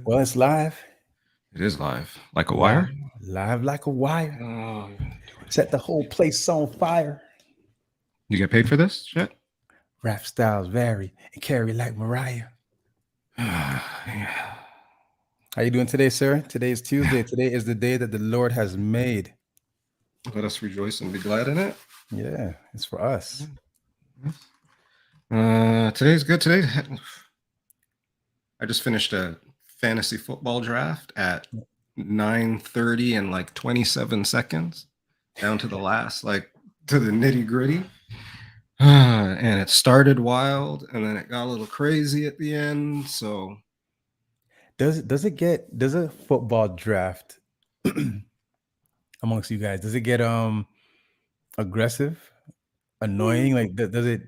Well, it's live. It is live, like a Live, wire. live like a wire. Oh, Set the whole place on fire. you get paid for this shit? Rap styles vary and carry like Mariah. Yeah. How you doing today, sir? Today is Tuesday. Today is the day that the Lord has made. Let us rejoice and be glad in it. Yeah, it's for us. Today's good. I just finished a fantasy football draft at 9:30 and like 27 seconds, down to the last, like to the nitty gritty. And it started wild, and then it got a little crazy at the end. So Does a football draft amongst you guys, does it get aggressive, annoying? Like does it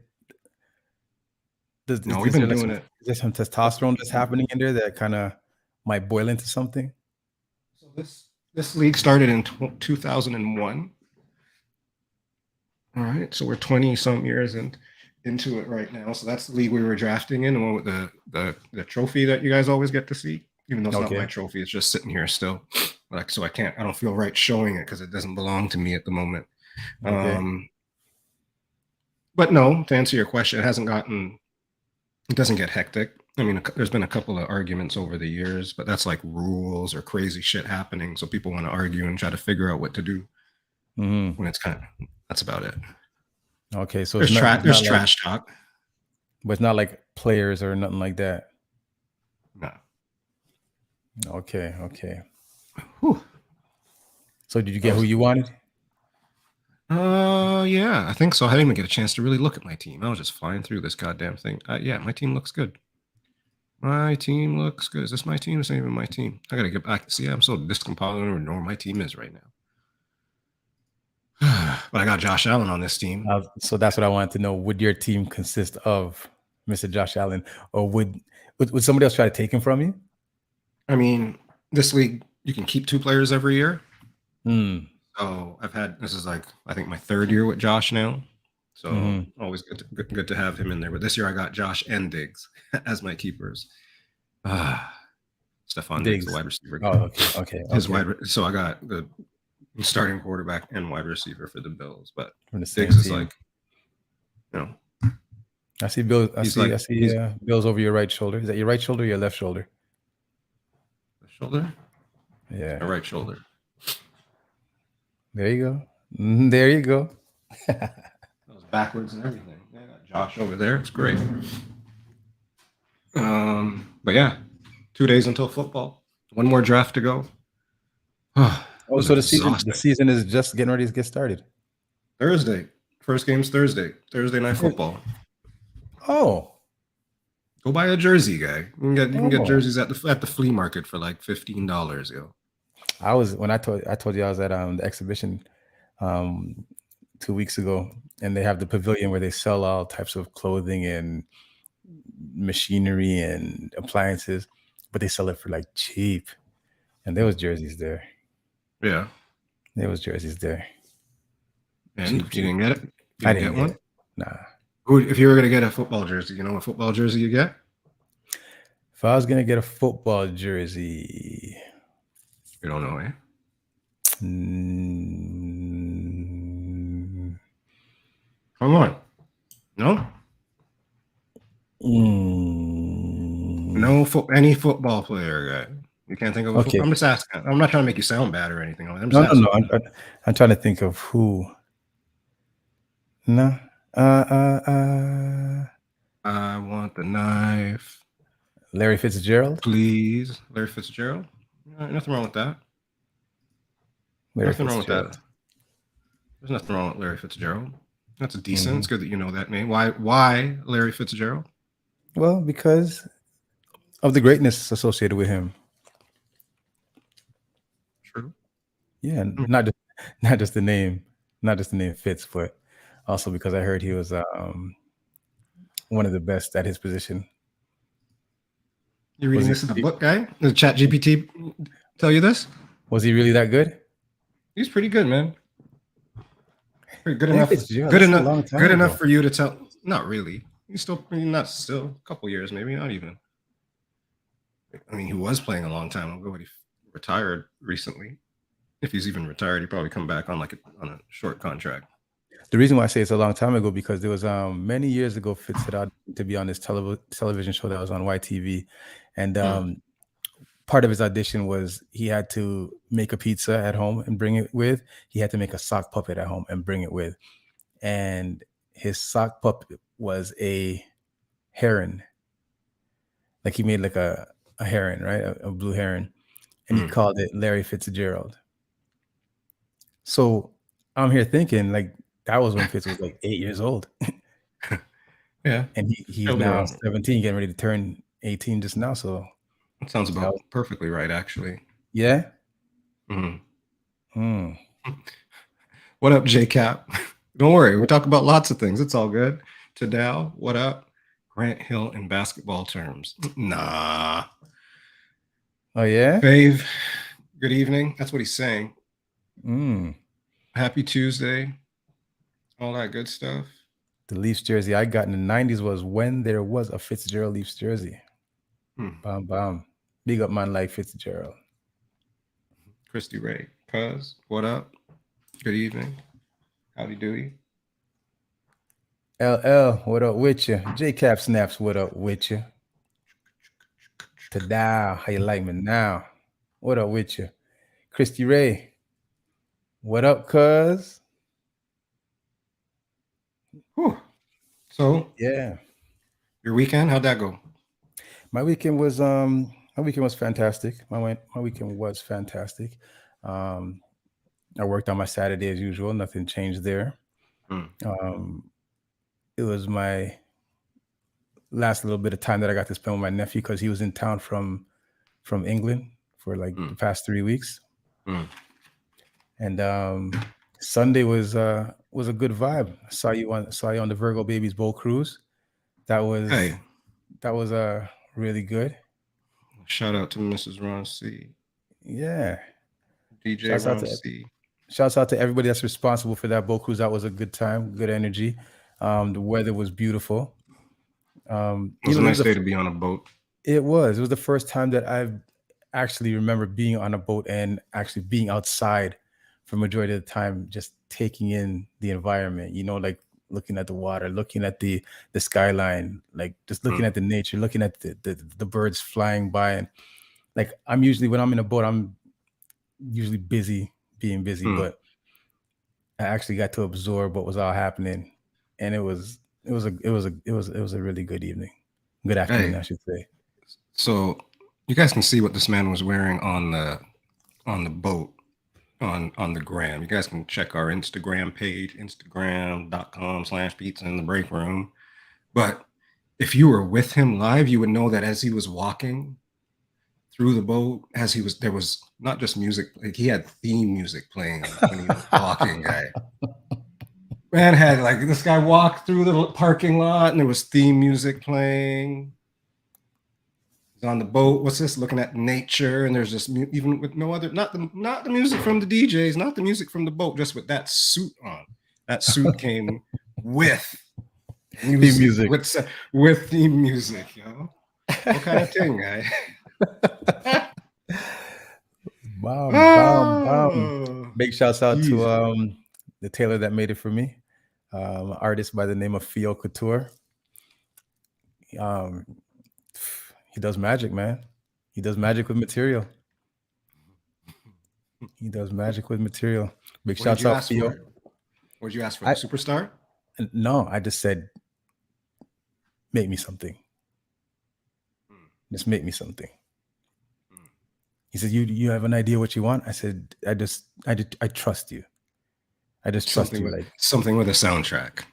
no, we've been doing it. is there some testosterone that's happening in there that kind of might boil into something? So this league started in 2001. All right, so we're 20 some years into it right now. So that's the league we were drafting in, the one with the trophy that you guys always get to see. Even though it's not my trophy, it's just sitting here still. Like, so I don't feel right showing it because it doesn't belong to me at the moment. Okay. But no, to answer your question, it doesn't get hectic. I mean, there's been a couple of arguments over the years, but that's like rules or crazy shit happening. So people want to argue and try to figure out what to do. When it's that's about it. Okay, so there's trash talk, but it's not like players or nothing like that. No. Okay. Whew. So did you get who you wanted? Yeah, I think so. I didn't even get a chance to really look at my team. I was just flying through this goddamn thing. Yeah, my team looks good. My team looks good. Is this my team? This ain't even my team. I gotta get back. See, I'm so discombobulated. I don't know where my team is right now. But I got Josh Allen on this team. So that's what I wanted to know. Would your team consist of Mr. Josh Allen, or would somebody else try to take him from you? I mean, this league, you can keep 2 players every year. So this is like, I think my 3rd year with Josh now. So always good to have him in there. But this year I got Josh and Diggs as my keepers. Stephon Diggs, the wide receiver. Oh, okay. So I got the starting quarterback and wide receiver for the Bills, but Diggs is like, I see Bills. I see Bills over your right shoulder. Is that your right shoulder or your left shoulder? The shoulder. Yeah, the right shoulder. There you go. There you go. That was backwards and everything. Yeah, Josh over there. It's great. But yeah, 2 days until football. 1 more draft to go. So the season is just getting ready to get started. Thursday. First game's Thursday. Thursday night football. Oh. Go buy a jersey, guy. You can get jerseys at the flea market for like $15, yo. I told you I was at the exhibition 2 weeks ago, and they have the pavilion where they sell all types of clothing and machinery and appliances, but they sell it for like cheap. And there was jerseys there. Yeah. There was jerseys there. And you didn't get it? I didn't get one? Nah. If you were going to get a football jersey, you know what football jersey you get? If I was going to get a football jersey... You don't know, eh? Come on. No? No, any football player, guy. You can't think of a I'm just asking. I'm not trying to make you sound bad or anything. No. I'm trying to think of who. No. I want the knife. Larry Fitzgerald? Please. Larry Fitzgerald? Nothing wrong with that. Nothing wrong with that. There's nothing wrong with Larry Fitzgerald. That's decent. It's good that you know that name. Why Larry Fitzgerald? Well, because of the greatness associated with him. True. Yeah, not just the name Fitz, but also because I heard he was one of the best at his position. You reading this in the book, guy? Did ChatGPT tell you this? Was he really that good? He's pretty good, man. Pretty good enough. Good enough for you to tell. Not really. He's still, not still, a couple years, maybe not even. I mean, he was playing a long time ago, but he retired recently. If he's even retired, he'd probably come back on on a short contract. The reason why I say it's a long time ago because there was many years ago Fitz had to be on this television show that was on YTV, and part of his audition was he had to make a pizza at home and bring it with. He had to make a sock puppet at home and bring it with, and his sock puppet was a heron. Like he made like a heron, right, a blue heron, and he called it Larry Fitzgerald. So I'm here thinking like that was when Fitz was like 8 years old. Yeah. And he's now 17, getting ready to turn 18 just now. So that sounds about perfectly right, actually. Yeah. What up, J-Cap? Don't worry, we talk about lots of things. It's all good. Tadal, what up? Grant Hill in basketball terms. Nah. Oh, yeah? Fave, good evening. That's what he's saying. Happy Tuesday. All that good stuff. The Leafs jersey I got in the 90s was when there was a Fitzgerald Leafs jersey. Bam, bam. Big up man like Fitzgerald. Christy Ray. Cuz, what up? Good evening. Howdy doody. LL, what up with you? J-Cap Snaps, what up with you? Tadao, how you like me now? What up with you? Christy Ray, what up, cuz? So, yeah. Your weekend, how'd that go? My weekend was fantastic. My weekend was fantastic. I worked on my Saturday as usual. Nothing changed there. It was my last little bit of time that I got to spend with my nephew because he was in town from England for like the past 3 weeks. And Sunday was a good vibe. Saw you on the Virgo Babies boat cruise. That was really good. Shout out to Mrs. Ron C. Yeah. DJ Ron C. Shouts out to everybody that's responsible for that boat cruise. That was a good time, good energy. The weather was beautiful. It was a nice day to be on a boat. It was the first time that I've actually remember being on a boat and actually being outside for majority of the time, just taking in the environment, like looking at the water, looking at the skyline, like just looking at the nature, looking at the birds flying by. And like when I'm in a boat, I'm usually being busy, but I actually got to absorb what was all happening, and it was a really good evening, good afternoon, I should say. So you guys can see what this man was wearing on the boat on the gram. You guys can check our Instagram page, instagram.com/pizza in the break room. But if you were with him live, you would know that as he was walking through the boat, there was not just music, like he had theme music playing when he was walking, guy. Man had this guy walked through the parking lot and there was theme music playing. He's on the boat. What's this? Looking at nature, and there's just even with no other, not the music from the DJs, not the music from the boat, just with that suit on. That suit came with music. With theme music, yo. What kind of thing, guy? Bomb. Big shouts out to the tailor that made it for me, an artist by the name of Theo Couture. He does magic, man. He does magic with material. Big shouts out Theo. What did you ask for? The superstar? No, I just said, make me something. Just make me something. He said, you have an idea what you want? I said, I trust you. I just trust you. Something with a soundtrack.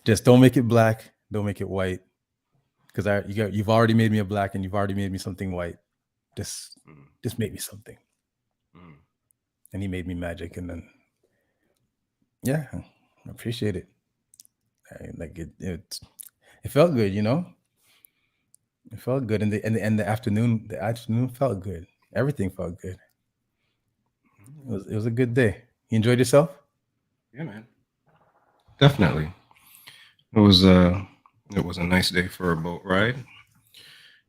Just don't make it black. Don't make it white. Because you've already made me a black and you've already made me something white. Just make me something. And he made me magic. And then, yeah, I appreciate it. It felt good, It felt good. And the afternoon felt good. Everything felt good. It was a good day. You enjoyed yourself? Yeah, man. Definitely. It was It was a nice day for a boat ride.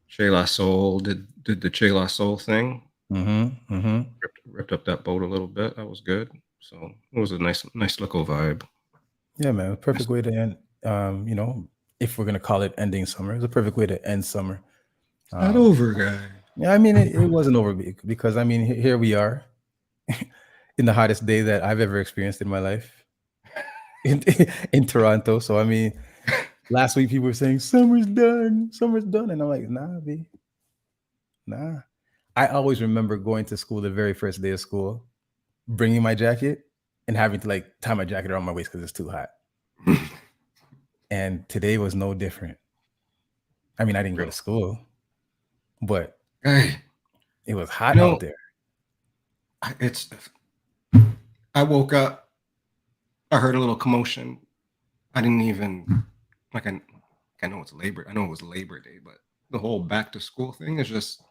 Che La Soul did the Che La Soul thing. Ripped up that boat a little bit. That was good. So it was a nice little vibe. Yeah, man. Perfect Nice. way to end. If we're gonna call it ending summer, it's a perfect way to end summer. It's not over, guy. Yeah, I mean, it wasn't over because I mean, here we are in the hottest day that I've ever experienced in my life in Toronto. So I mean, last week people were saying summer's done, and I'm like, nah, B, nah. I always remember going to school the very first day of school, bringing my jacket, and having to like tie my jacket around my waist because it's too hot. And today was no different. I mean, I didn't go to school, but Hey, it was hot out there. I woke up, I heard a little commotion. I didn't even like I know it's Labor. I know it was Labor Day, but the whole back to school thing is just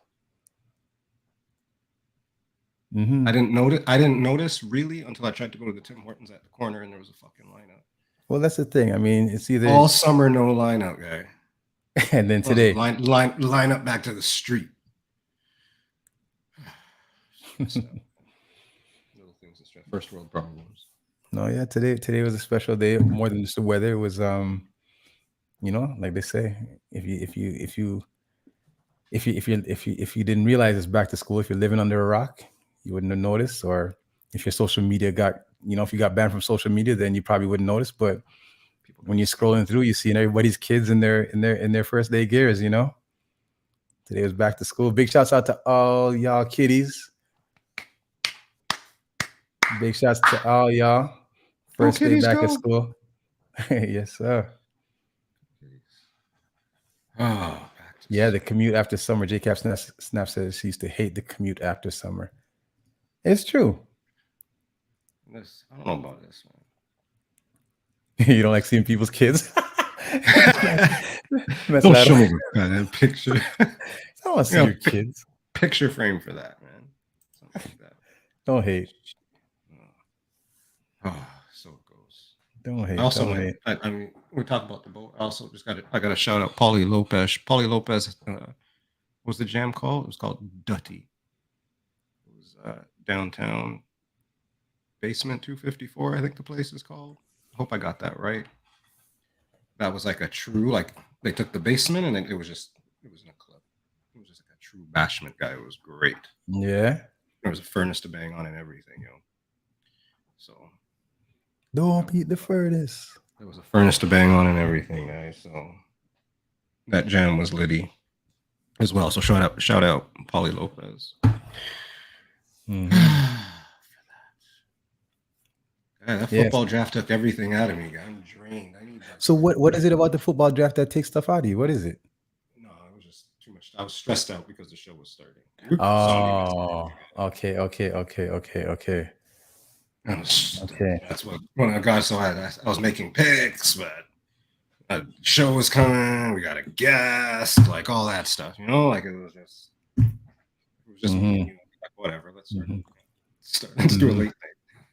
I didn't notice really until I tried to go to the Tim Hortons at the corner and there was a fucking lineup. Well, that's the thing. I mean, it's either all summer no lineup, guy. And then today line up back to the street. Little things that stress. First world problems. No, yeah, today was a special day. More than just the weather, it was like they say, if you didn't realize it's back to school, if you're living under a rock, you wouldn't have noticed. Or if your social media if you got banned from social media, then you probably wouldn't notice. But when you're scrolling through, you see everybody's kids in their first day gears. Today was back to school. Big shouts out to all y'all kiddies. Big shouts to all y'all. First day back at school. Yes, sir. Oh, yeah, the commute after summer. J-Cap Snap says she used to hate the commute after summer. It's true. I don't know about this, man. You don't like seeing people's kids? Don't show me that picture. I don't want to see your kids. Picture frame for that, man. Something like that. Don't hate. Oh, so it goes. Don't hate. Also, I mean, we talk about the boat. I also I got to shout out Paulie Lopez. Paulie Lopez, what was the jam called? It was called Dutty. It was downtown Basement 254, I think the place is called. I hope I got that right. That was like a true, like they took the basement and then it was in a club. It was just like a true bashment guy. It was great. Yeah. There was a furnace to bang on and everything, So don't beat the furnace. There was a furnace to bang on and everything, guys. So that jam was litty as well. So shout out Paulie Lopez. That football draft took everything out of me. I'm drained. So what is it about the football draft that takes stuff out of you? What is it? No, it was just too much. I was stressed out because the show was starting. Oh, okay. Okay. That's what when I got so I was making picks, but a show was coming. We got a guest, like all that stuff. Like it was just like, whatever. Let's start. Let's do a late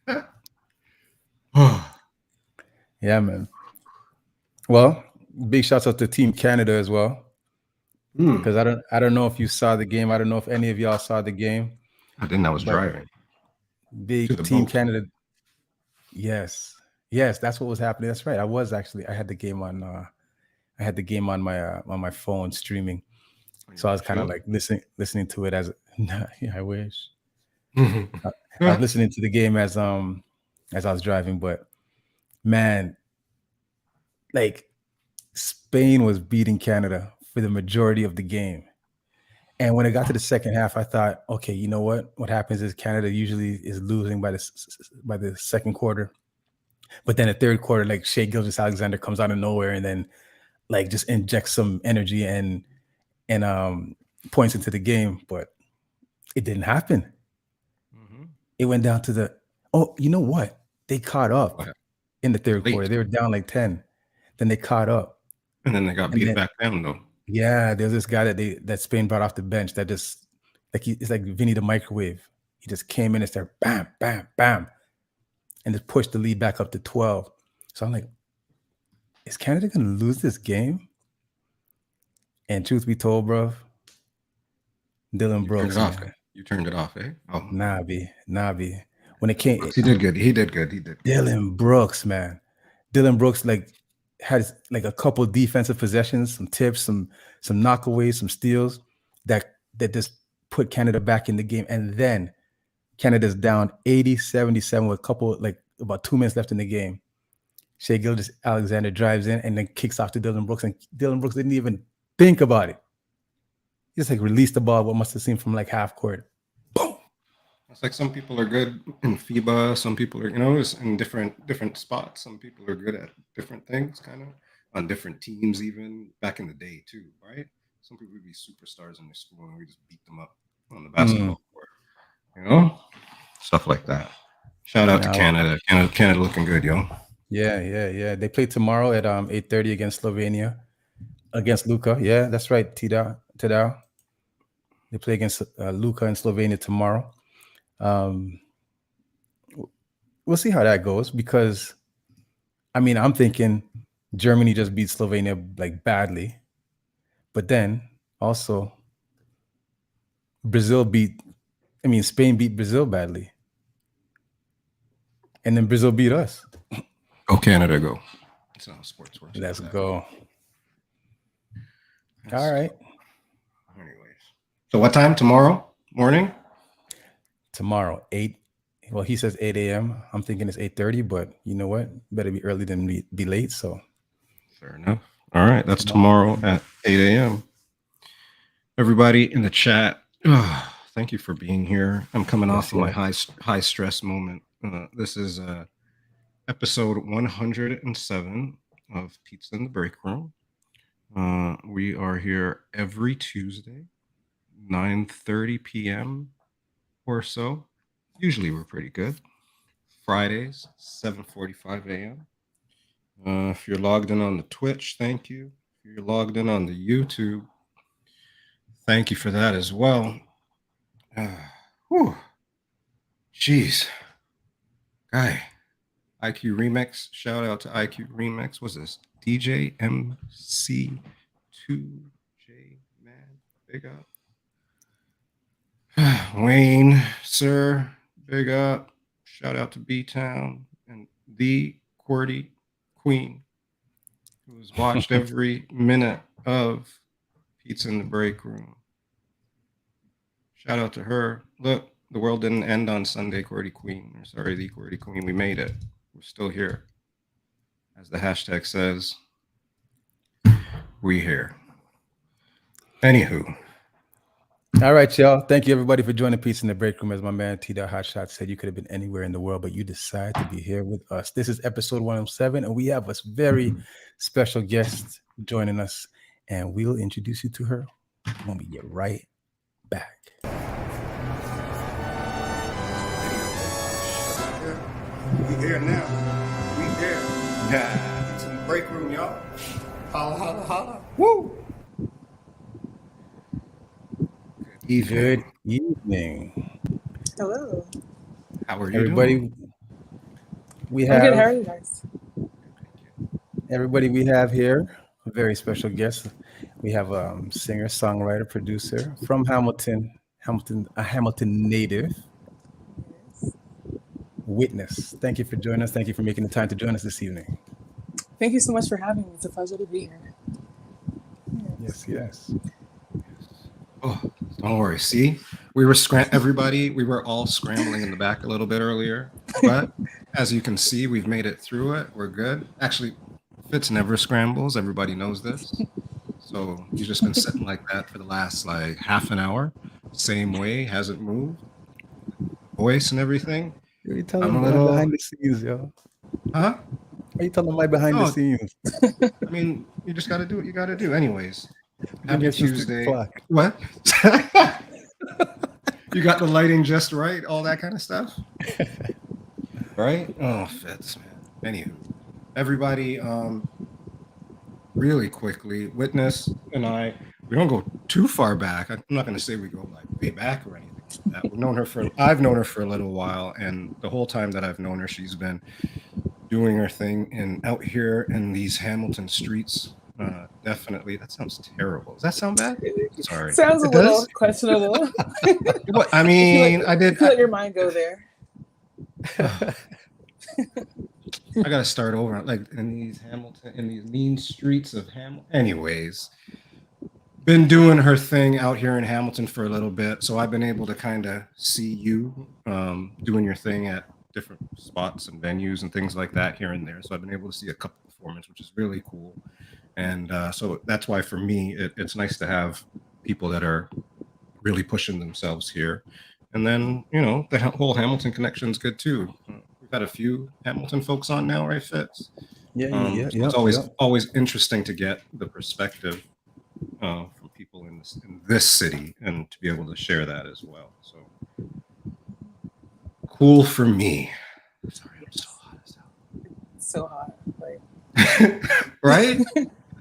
night. Yeah, man. Well, big shouts out to Team Canada as well. Because I don't know if you saw the game. I don't know if any of y'all saw the game. I didn't. I was driving. Big Team Canada. Yes, that's what was happening. That's right. I had the game on. I had the game on my phone streaming, so I was kind of like listening to it as. Yeah, I wish. I was listening to the game as I was driving, but man, like Spain was beating Canada for the majority of the game. And when it got to the second half, I thought, okay, you know what? What happens is Canada usually is losing by the second quarter. But then the third quarter, like Shea Gilgeous-Alexander comes out of nowhere and then like just injects some energy and points into the game. But it didn't happen. It went down to you know what? They caught up in the third quarter. They were down like 10. Then they caught up. And then they got beat back down though. Yeah, there's this guy that Spain brought off the bench that just it's like Vinny the microwave. He just came in and started bam, bam, bam, and just pushed the lead back up to 12. So I'm like, is Canada gonna lose this game? And truth be told, bro, Dylan You turned it Brooks, off. man, You turned it off, eh? Oh, Nabi. When it came, Brooks, he did good. He did good. He did good. Dylan Brooks, man, Dylan Brooks like had like a couple defensive possessions, some tips, some knockaways, some steals that just put Canada back in the game, and then Canada's down 80-77 with a couple, like about 2 minutes left in the game. Shea Gilgeous Alexander drives in and then kicks off to Dylan Brooks, and Dylan Brooks didn't even think about it. He just like released the ball, what must have seemed from like half court. Boom. It's like some people are good in FIBA, some people are, it's in different spots. Some people are good at different things, kind of on different teams, even back in the day too, right? Some people would be superstars in their school and we just beat them up on the basketball court, stuff like that. Shout out to Canada. Canada looking good, yo. Yeah. They play tomorrow at 8:30 against Slovenia, against Luka. Yeah, that's right, Tadao. They play against Luka in Slovenia tomorrow. We'll see how that goes, because I mean, I'm thinking Germany just beat Slovenia like badly, but then also Spain beat Brazil badly, and then Brazil beat us. Go Canada, go. It's not sports works. Let's go. All right. Anyways, so what time tomorrow morning? Tomorrow, 8. Well, he says 8 a.m. I'm thinking it's 8:30, but you know what? Better be early than be late. So fair enough. All right, that's tomorrow at 8 a.m. Everybody in the chat, thank you for being here. I'm coming off of my high stress moment. This is episode 107 of Pizza in the Break Room. We are here every Tuesday, 9:30 p.m. or so. Usually we're pretty good. Fridays, 7:45 a.m. If you're logged in on the Twitch, thank you. If you're logged in on the YouTube, thank you for that as well. Jeez. Guy. IQ Remix. Shout out to IQ Remix. What's this? DJ MC2J Man. Big up. Wayne, sir. Big up. Shout out to B-Town and the QWERTY Queen, who's watched every minute of Pizza in the Break Room. Shout out to her. Look, the world didn't end on Sunday, QWERTY Queen. Or sorry, the QWERTY Queen. We made it. We're still here. As the hashtag says, we here. Anywho. All right, y'all. Thank you, everybody, for joining Pizza in the Break Room. As my man T. Hotshot said, you could have been anywhere in the world, but you decided to be here with us. This is episode 107, and we have a very special guest joining us, and we'll introduce you to her when we get right back. We here now. We here. Yeah. Pizza in the Break Room, y'all. Holla, holla, holla. Woo! Good evening. Hello. How are you everybody doing? We have I'm good. How are you guys? Everybody, we have here a very special guest. We have a singer, songwriter, producer from Hamilton, a Hamilton native, Whitness. Thank you for joining us. Thank you for making the time to join us this evening. Thank you so much for having me. It's a pleasure to be here. Yes. Oh, don't worry. See, we were everybody. We were all scrambling in the back a little bit earlier, but as you can see, we've made it through it. We're good. Actually, Fitz never scrambles. Everybody knows this. So he's just been sitting like that for the last like half an hour. Same way, hasn't moved. Voice and everything. You're telling me behind the scenes, yo. Huh? Are you telling me behind the scenes? I mean, you just got to do what you got to do, anyways. Happy Tuesday. What? You got the lighting just right, all that kind of stuff, right? Oh, Fitz, man. Anywho, everybody, really quickly, Whitness and I, we don't go too far back. I'm not going to say we go like way back or anything like that. I've known her for a little while, and the whole time that I've known her, she's been doing her thing and out here in these Hamilton streets. Definitely. That sounds terrible. Does that sound bad? Sorry. Sounds a It little does? questionable. What? I if you mean, let, I did. if you let your mind go there. I gotta start over. Like in these mean streets of Hamilton. Anyways, been doing her thing out here in Hamilton for a little bit, so I've been able to kind of see you doing your thing at different spots and venues and things like that here and there. So I've been able to see a couple performances, which is really cool. And so that's why for me, it's nice to have people that are really pushing themselves here. And then, the whole Hamilton connection is good too. We've had a few Hamilton folks on now, right, Fitz? Yeah. So it's always interesting to get the perspective from people in this city and to be able to share that as well. So cool for me. Sorry, I'm so hot as hell. So hot, like right?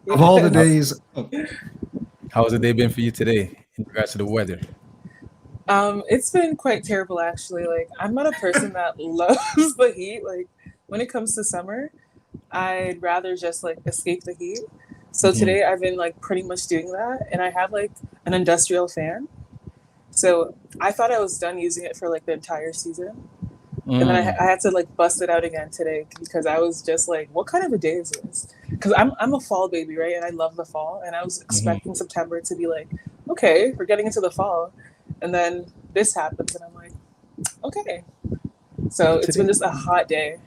Of all the days. How has the day been for you today in regards to the weather? It's been quite terrible actually. Like I'm not a person that loves the heat. Like when it comes to summer, I'd rather just like escape the heat. So today I've been like pretty much doing that, and I have like an industrial fan. So I thought I was done using it for like the entire season. And then I had to like bust it out again today because I was just like, what kind of a day is this? Because I'm a fall baby, right? And I love the fall. And I was expecting September to be like, okay, we're getting into the fall. And then this happens and I'm like, okay. So it's been just a hot day.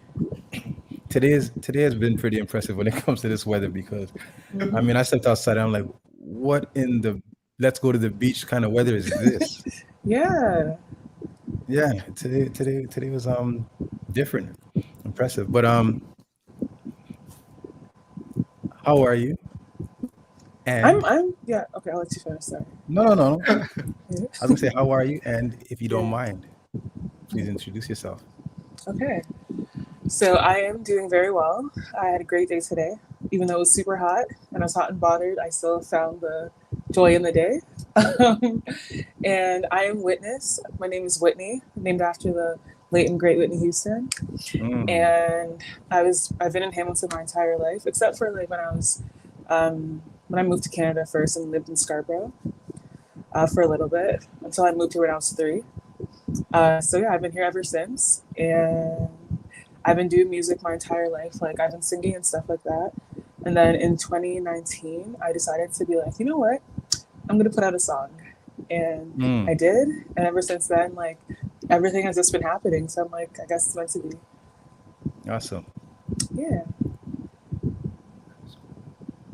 Today has been pretty impressive when it comes to this weather because I mean I stepped outside and I'm like, what in the let's go to the beach kind of weather is this? Yeah. Yeah, today was different, impressive. But how are you? And I'm yeah, okay, I'll let you finish. Sorry. no. I was gonna say how are you? And if you don't mind, please introduce yourself. Okay. So I am doing very well. I had a great day today. Even though it was super hot and I was hot and bothered, I still found the joy in the day. And I am Whitness. My name is Whitney, named after the late and great Whitney Houston. And I've been in Hamilton my entire life, except for like when I moved to Canada first and lived in Scarborough for a little bit until I moved here when I was 3. So yeah, I've been here ever since, and I've been doing music my entire life. Like I've been singing and stuff like that. And then in 2019, I decided to be like, you know what? I'm gonna put out a song, and I did. And ever since then, like everything has just been happening. So I'm like, I guess it's meant to be. Awesome. Yeah.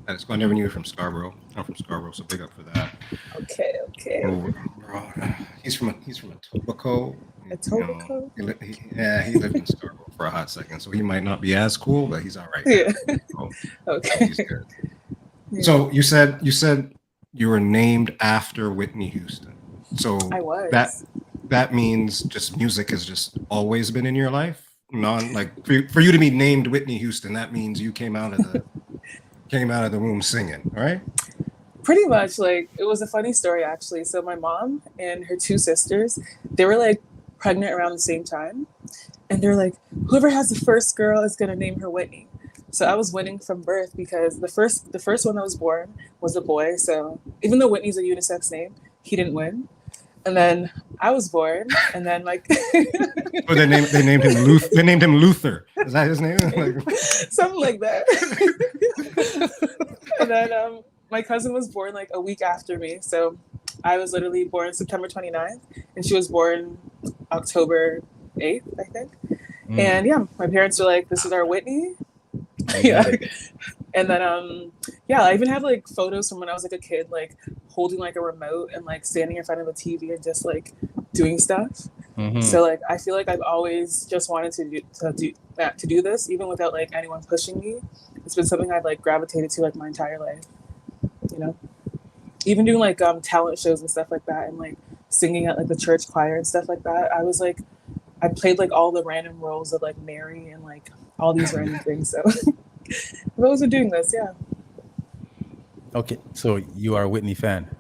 I never knew you from Scarborough. I'm from Scarborough, so big up for that. Okay. He's from Etobicoke. Etobicoke? He lived in Scarborough for a hot second, so he might not be as cool, but he's all right. Yeah. Okay. He's good. Yeah. So you said you were named after Whitney Houston. So I was. that means just music has just always been in your life. For you to be named Whitney Houston, that means you came out of the womb singing, right? Pretty much. Like it was a funny story actually. So my mom and her 2 sisters, they were like pregnant around the same time, and they're like, whoever has the first girl is gonna name her Whitney. So I was winning from birth because the first one that was born was a boy. So even though Whitney's a unisex name, he didn't win. And then I was born, and then like oh, they named him Luther. Is that his name? Something like that. And then my cousin was born like a week after me. So I was literally born September 29th, and she was born October 8th, I think. And yeah, my parents were like, this is our Whitney. Yeah. And then I even have like photos from when I was like a kid, like holding like a remote and like standing in front of a TV and just like doing stuff. So like I feel like I've always just wanted to do this, even without like anyone pushing me. It's been something I've like gravitated to like my entire life, even doing like talent shows and stuff like that, and like singing at like the church choir and stuff like that. I played like all the random roles of like Mary and like all these random things. So I've always been doing this, yeah. Okay, so you are a Whitney fan.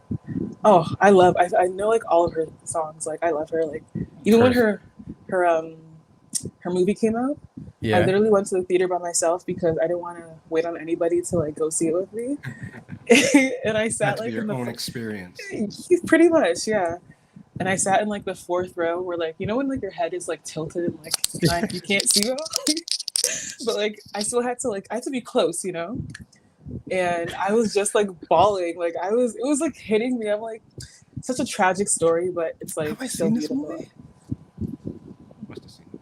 Oh, I know like all of her songs. Like I love her. Like even when her movie came out, I Yeah. literally went to the theater by myself because I didn't want to wait on anybody to like go see it with me. And I sat Had to be like in your the own experience. pretty much, yeah. And I sat in like the fourth row where like you know when like your head is like tilted and like you can't see well. But like I had to be close, you know? And I was just like bawling. Like it was like hitting me. I'm like such a tragic story, but it's like Have I so seen this beautiful. movie? Must have seen it.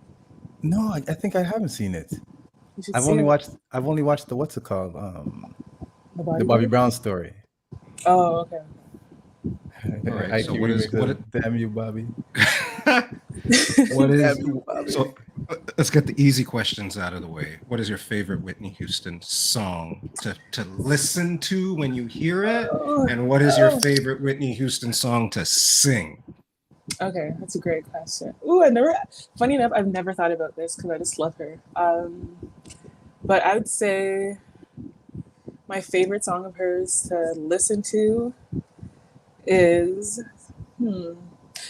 No, I think I haven't seen it. You should I've see only it. watched the what's it called? The The Bobby bodyguard? Brown story. Oh, okay. All right. I So keep remixing. Damn you, Bobby. what is Damn you, Bobby. so? Let's get the easy questions out of the way. What is your favorite Whitney Houston song to listen to when you hear it? And what is your favorite Whitney Houston song to sing? Okay, that's a great question. Funny enough, I've never thought about this because I just love her. But I would say my favorite song of hers to listen to is, you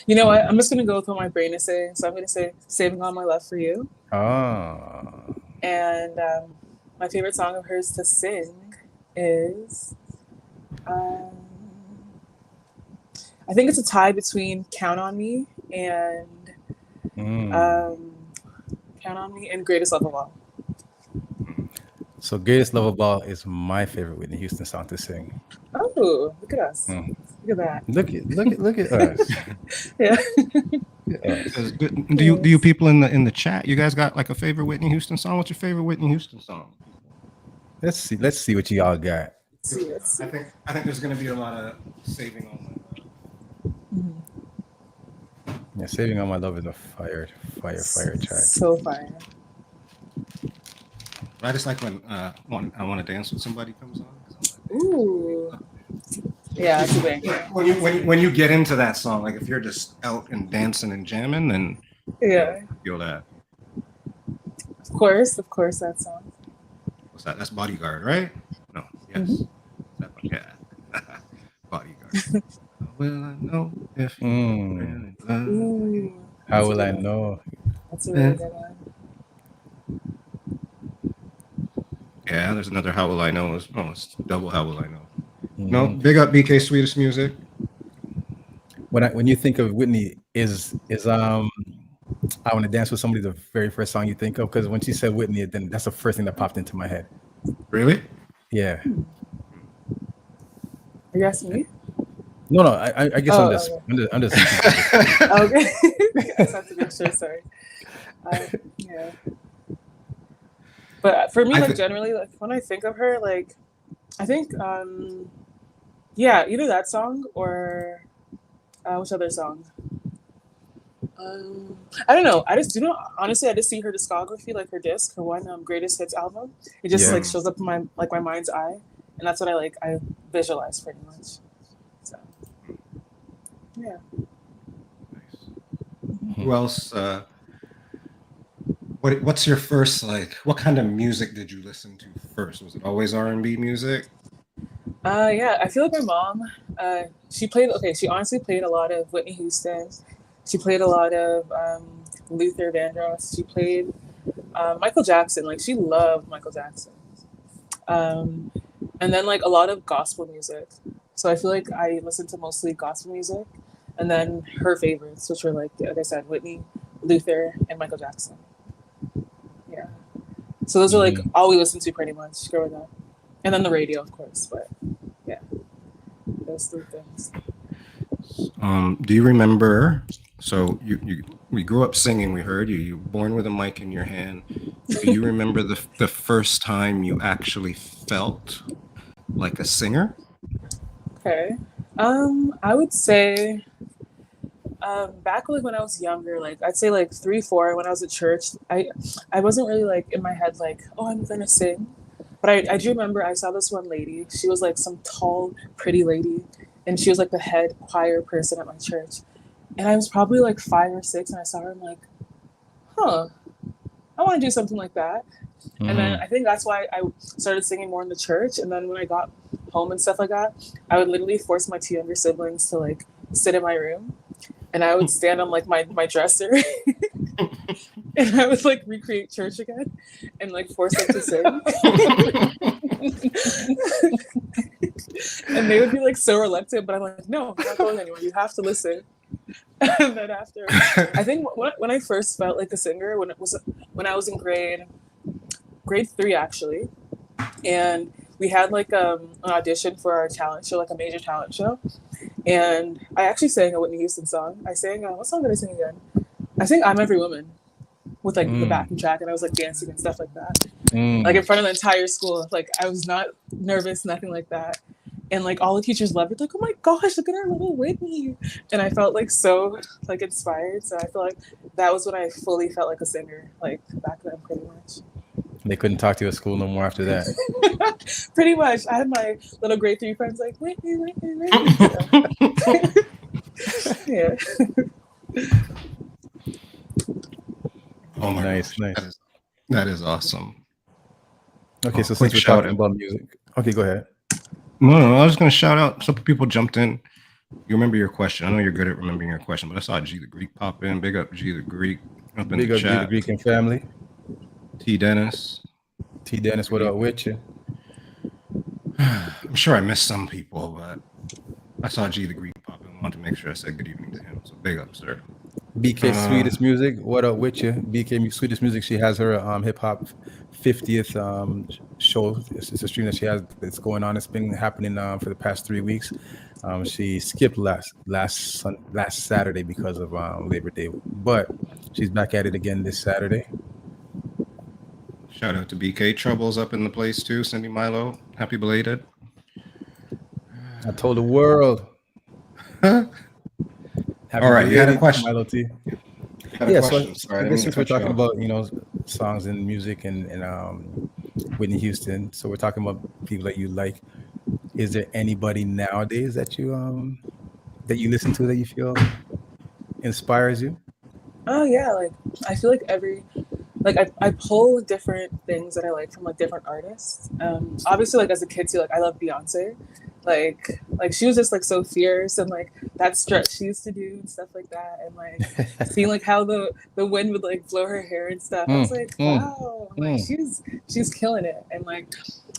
know what? I'm just gonna go with what my brain is saying. So I'm gonna say "Saving All My Love for You." Oh. And my favorite song of hers to sing is, I think it's a tie between "Count on Me" and "Count on Me" and "Greatest Love of All." So "Greatest Love of All" is my favorite Whitney Houston song to sing. Oh, look at us! Look at that! Look at us! Yeah. Do you people in the chat? You guys got like a favorite Whitney Houston song? What's your favorite Whitney Houston song? Let's see what y'all got. Let's see. I think there's gonna be a lot of saving on my love. Yeah, "Saving All My Love" is a fire track. So fire. I just like when I want to dance with somebody comes on. Ooh. Yeah, that's a big. When you get into that song, like if you're just out and dancing and jamming, then Yeah. feel that. Of course, that song. What's that? That's Bodyguard, right? No. Yes. Yeah. Bodyguard. How will I know if you really love me? Ooh, How will I know? that's a really good one. Yeah, there's another How Will I Know. It's double How Will I Know. No, big up BK Sweetest Music. When you think of Whitney, is "I Want to Dance with Somebody" the very first song you think of? Because when she said Whitney, then that's the first thing that popped into my head. Really? Yeah. Are you asking me? No, I guess I'm just. Okay. I just have to make sure. Sorry. Yeah. But for me, like generally, like when I think of her, like I think, yeah, either that song or which other song? I don't know. I just do not honestly. I just see her discography, like her disc, her one greatest hits album. It just like shows up in my mind's eye, and that's what I visualize pretty much. So, yeah. Who else? What's your first like? What kind of music did you listen to first? Was it always R&B music? Yeah, I feel like my mom. She honestly played a lot of Whitney Houston. She played a lot of Luther Vandross. She played Michael Jackson. Like she loved Michael Jackson. And then like a lot of gospel music. So I feel like I listened to mostly gospel music, and then her favorites, which were like I said, Whitney, Luther, and Michael Jackson. Yeah. So those are like all we listened to pretty much growing up, and then the radio, of course. But yeah, those three things. Do you remember? So we grew up singing. We heard you. You were born with a mic in your hand. Do you remember the first time you actually felt like a singer? Okay. I would say back like when I was younger, like I'd say like 3, 4, when I was at church, I wasn't really like in my head like, oh, I'm gonna sing. But I do remember I saw this one lady. She was like some tall, pretty lady, and she was like the head choir person at my church. And I was probably like 5 or 6, and I saw her. I'm like, huh, I want to do something like that. And then I think that's why I started singing more in the church. And then when I got home and stuff like that, I would literally force my 2 younger siblings to like sit in my room, and I would stand on like my dresser And I would like recreate church again and like force them to sing. And they would be like so reluctant, but I'm like, no, I'm not going anywhere. You have to listen. And then after, I think when I first felt like a singer, when I was in grade 3 actually, and we had like an audition for our talent show, like a major talent show, and I actually sang a Whitney Houston song. I sang what song did I sing again? I sang "I'm Every Woman" with like the backing track, and I was like dancing and stuff like that, like in front of the entire school. Like I was not nervous, nothing like that. And like all the teachers loved it, like, oh my gosh, look at our little Whitney. And I felt like so like inspired. So I feel like that was when I fully felt like a singer, like back then pretty much. They couldn't talk to you at school no more after that. Pretty much. I had my little grade 3 friends like, Whitney, Whitney, Whitney. Yeah. Oh my nice, gosh. nice. That is awesome. Okay, so since we're talking about music. Okay, go ahead. No, I was going to shout out. Some people jumped in. You remember your question. I know you're good at remembering your question, but I saw G the Greek pop in. Big up G the Greek up in Big the up chat. G the Greek and family. T Dennis, what up with you? I'm sure I missed some people, but I saw G the Greek pop in. I wanted to make sure I said good evening to him. So big up, sir. BK Sweetest Music, what up with you? BK Sweetest Music, she has her hip hop 50th show. It's a stream that she has. It's going on. It's been happening for the past 3 weeks. She skipped last Saturday because of Labor Day, but she's back at it again this Saturday. Shout out to BK. Trouble's up in the place too. Cindy Milo, happy belated. I told the world. All right, you had a question. Milo T. Yeah, so I guess since we're talking about songs and music and Whitney Houston, so we're talking about people that you like. Is there anybody nowadays that you listen to that you feel inspires you? Oh yeah, like I feel like I pull different things that I like from like different artists. Obviously, like as a kid too, like I love Beyonce. Like she was just like so fierce, and like that strut she used to do and stuff like that, and like seeing like how the wind would like blow her hair and stuff. I was like, wow, like she's killing it, and like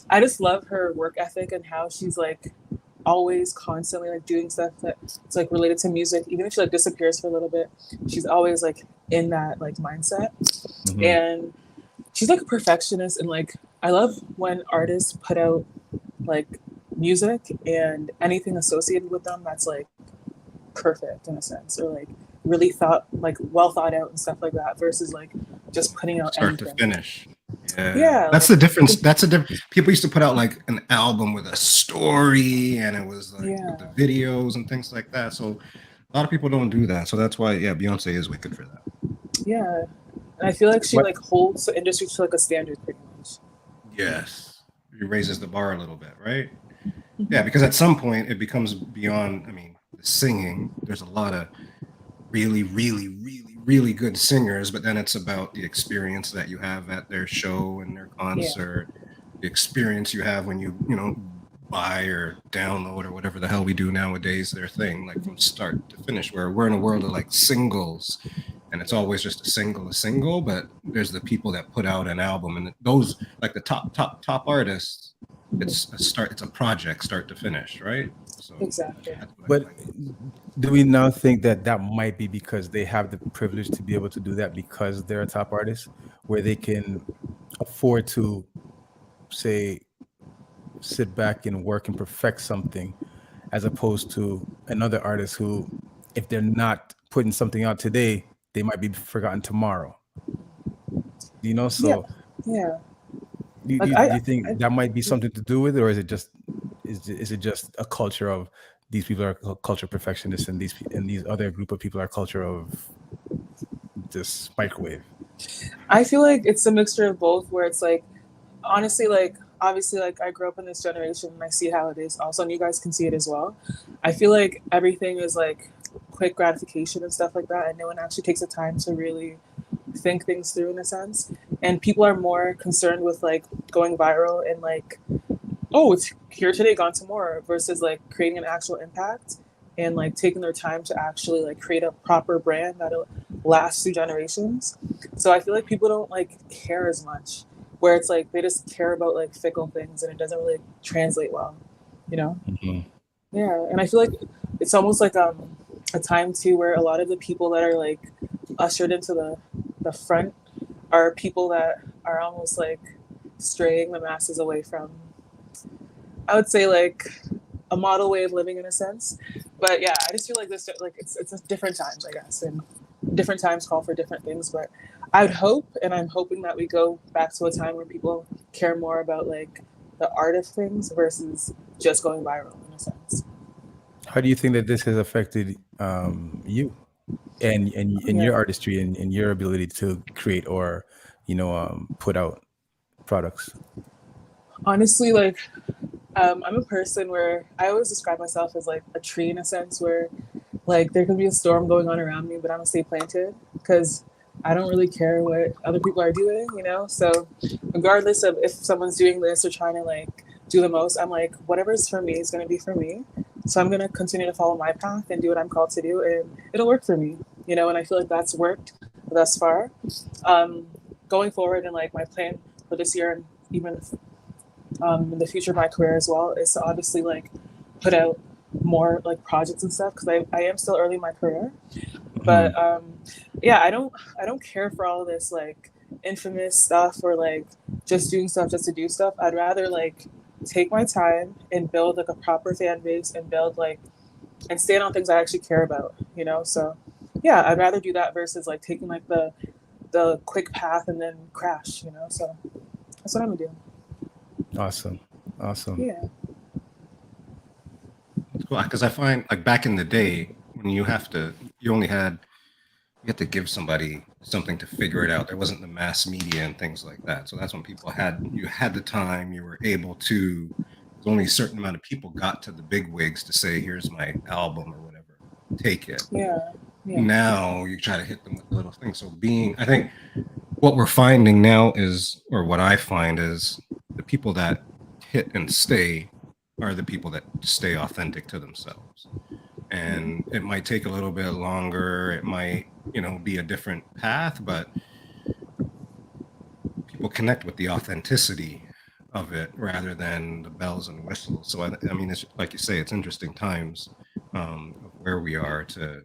I just love her work ethic and how she's like always constantly like doing stuff that's like related to music. Even if she like disappears for a little bit, she's always like in that like mindset. And she's like a perfectionist, and like I love when artists put out like music and anything associated with them that's like perfect in a sense, or like really well thought out and stuff like that, versus like just putting out start anything. to finish. Yeah, that's the difference. That's a difference. People used to put out like an album with a story, and it was like with the videos and things like that. So a lot of people don't do that. So that's why, Beyonce is wicked for that. Yeah, and I feel like she like holds the industry to like a standard pretty much. Yes, she raises the bar a little bit, right? Yeah, because at some point it becomes beyond. I mean, the singing. There's a lot of really, really, really, really good singers, but then it's about the experience that you have at their show and their concert, the experience you have when you buy or download or whatever the hell we do nowadays, their thing, like from start to finish, where we're in a world of like singles, and it's always just a single, but there's the people that put out an album, and those like the top artists, it's a project start to finish, right? So exactly. But do we now think that might be because they have the privilege to be able to do that because they're a top artist, where they can afford to, say, sit back and work and perfect something, as opposed to another artist who, if they're not putting something out today, they might be forgotten tomorrow. So yeah. Do you think that might be something to do with it, or is it just a culture of these people are culture perfectionists, and these other group of people are culture of this microwave? I feel like it's a mixture of both, where it's like, honestly, like obviously, like I grew up in this generation and I see how it is also, and you guys can see it as well. I feel like everything is like quick gratification and stuff like that, and no one actually takes the time to really think things through in a sense. And people are more concerned with like going viral and like, oh, it's here today, gone tomorrow, versus like creating an actual impact and like taking their time to actually like create a proper brand that'll last through generations. So I feel like people don't like care as much, where it's like they just care about like fickle things and it doesn't really translate well, you know? Mhm. Yeah, and I feel like it's almost like a time too where a lot of the people that are like ushered into the front are people that are almost like straying the masses away from, I would say, like a model way of living in a sense. But yeah, I just feel like this like it's different times, I guess, and different times call for different things. But I would hope, and I'm hoping that we go back to a time where people care more about like the art of things versus just going viral in a sense. How do you think that this has affected you and Yeah, your artistry and your ability to create or put out products? honestly, like I'm a person where I always describe myself as like a tree in a sense where like there could be a storm going on around me, but I'm gonna stay planted because I don't really care what other people are doing, you know? So regardless of if someone's doing this or trying to like do the most, I'm like, whatever's for me is gonna be for me. So I'm gonna continue to follow my path and do what I'm called to do and it'll work for me, you know, and I feel like that's worked thus far. Um, Going forward and like my plan for this year and even in the future of my career as well is to obviously like put out more like projects and stuff because I am still early in my career, Mhm. but yeah, I don't care for all this like infamous stuff or like just doing stuff just to do stuff. I'd rather like take my time and build like a proper fan base and build like and stand on things I actually care about, you know? So yeah, I'd rather do that versus like taking like the quick path and then crash, you know? So that's what I'm gonna do. Awesome. Awesome. Yeah. It's cool because I find like back in the day when you had to give somebody something to figure it out. There wasn't the mass media and things like that. So that's when you had the time, you were able to. There's only a certain amount of people got to the big wigs to say, "Here's my album" or whatever. Take it. Yeah. Yeah. Now you try to hit them with little things. So I think what we're finding now is, or what I find is, the people that hit and stay are the people that stay authentic to themselves. And it might take a little bit longer. It might, be a different path, but people connect with the authenticity of it rather than the bells and whistles. So I mean, it's like you say, it's interesting times of where we are to,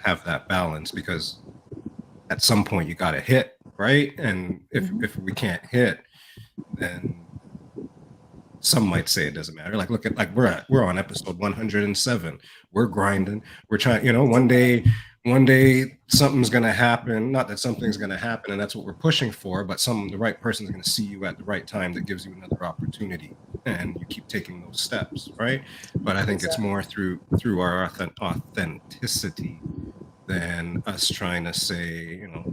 have that balance because at some point you got to hit, right? And if we can't hit, then some might say it doesn't matter. Like look at like we're on episode 107. We're grinding. We're trying, one day something's gonna happen. Not that something's gonna happen, and that's what we're pushing for, but the right person's gonna see you at the right time that gives you another opportunity. And you keep taking those steps, right? But I think it's Exactly. more through our authenticity than us trying to say, look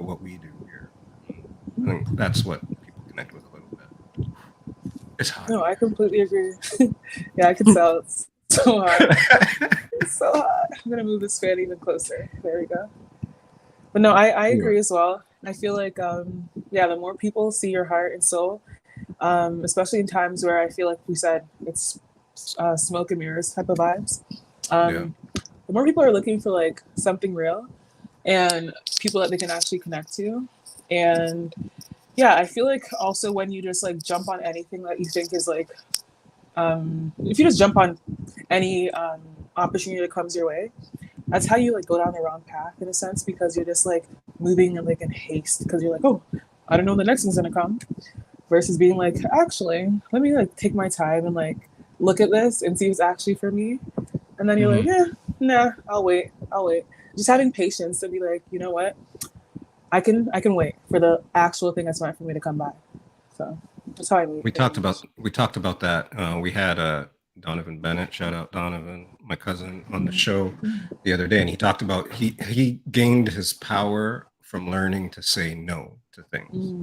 at what we do here. I think that's what people connect with a little bit. It's hot No, in I completely agree. Yeah, I can tell it's so hot. It's so hot. I'm gonna move this fan even closer. There we go. But no, I here. agree as well. I feel like yeah, the more people see your heart and soul, especially in times where I feel like we said it's smoke and mirrors type of vibes. Yeah. The more people are looking for like something real and people that they can actually connect to, and yeah, I feel like also when you just like jump on anything that you think is like if you just jump on any opportunity that comes your way, that's how you like go down the wrong path in a sense because you're just like moving in like in haste because you're like, oh, I don't know when the next one's gonna come. Versus being like, actually, let me like take my time and like look at this and see if it's actually for me. And then you're like, Mhm. yeah, nah, I'll wait. Just having patience to be like, you know what, I can wait for the actual thing that's meant for me to come by. So that's how I move We talked things. about that. We had Donovan Bennett, shout out Donovan, my cousin, on the show the other day, and he talked about he gained his power from learning to say no to things.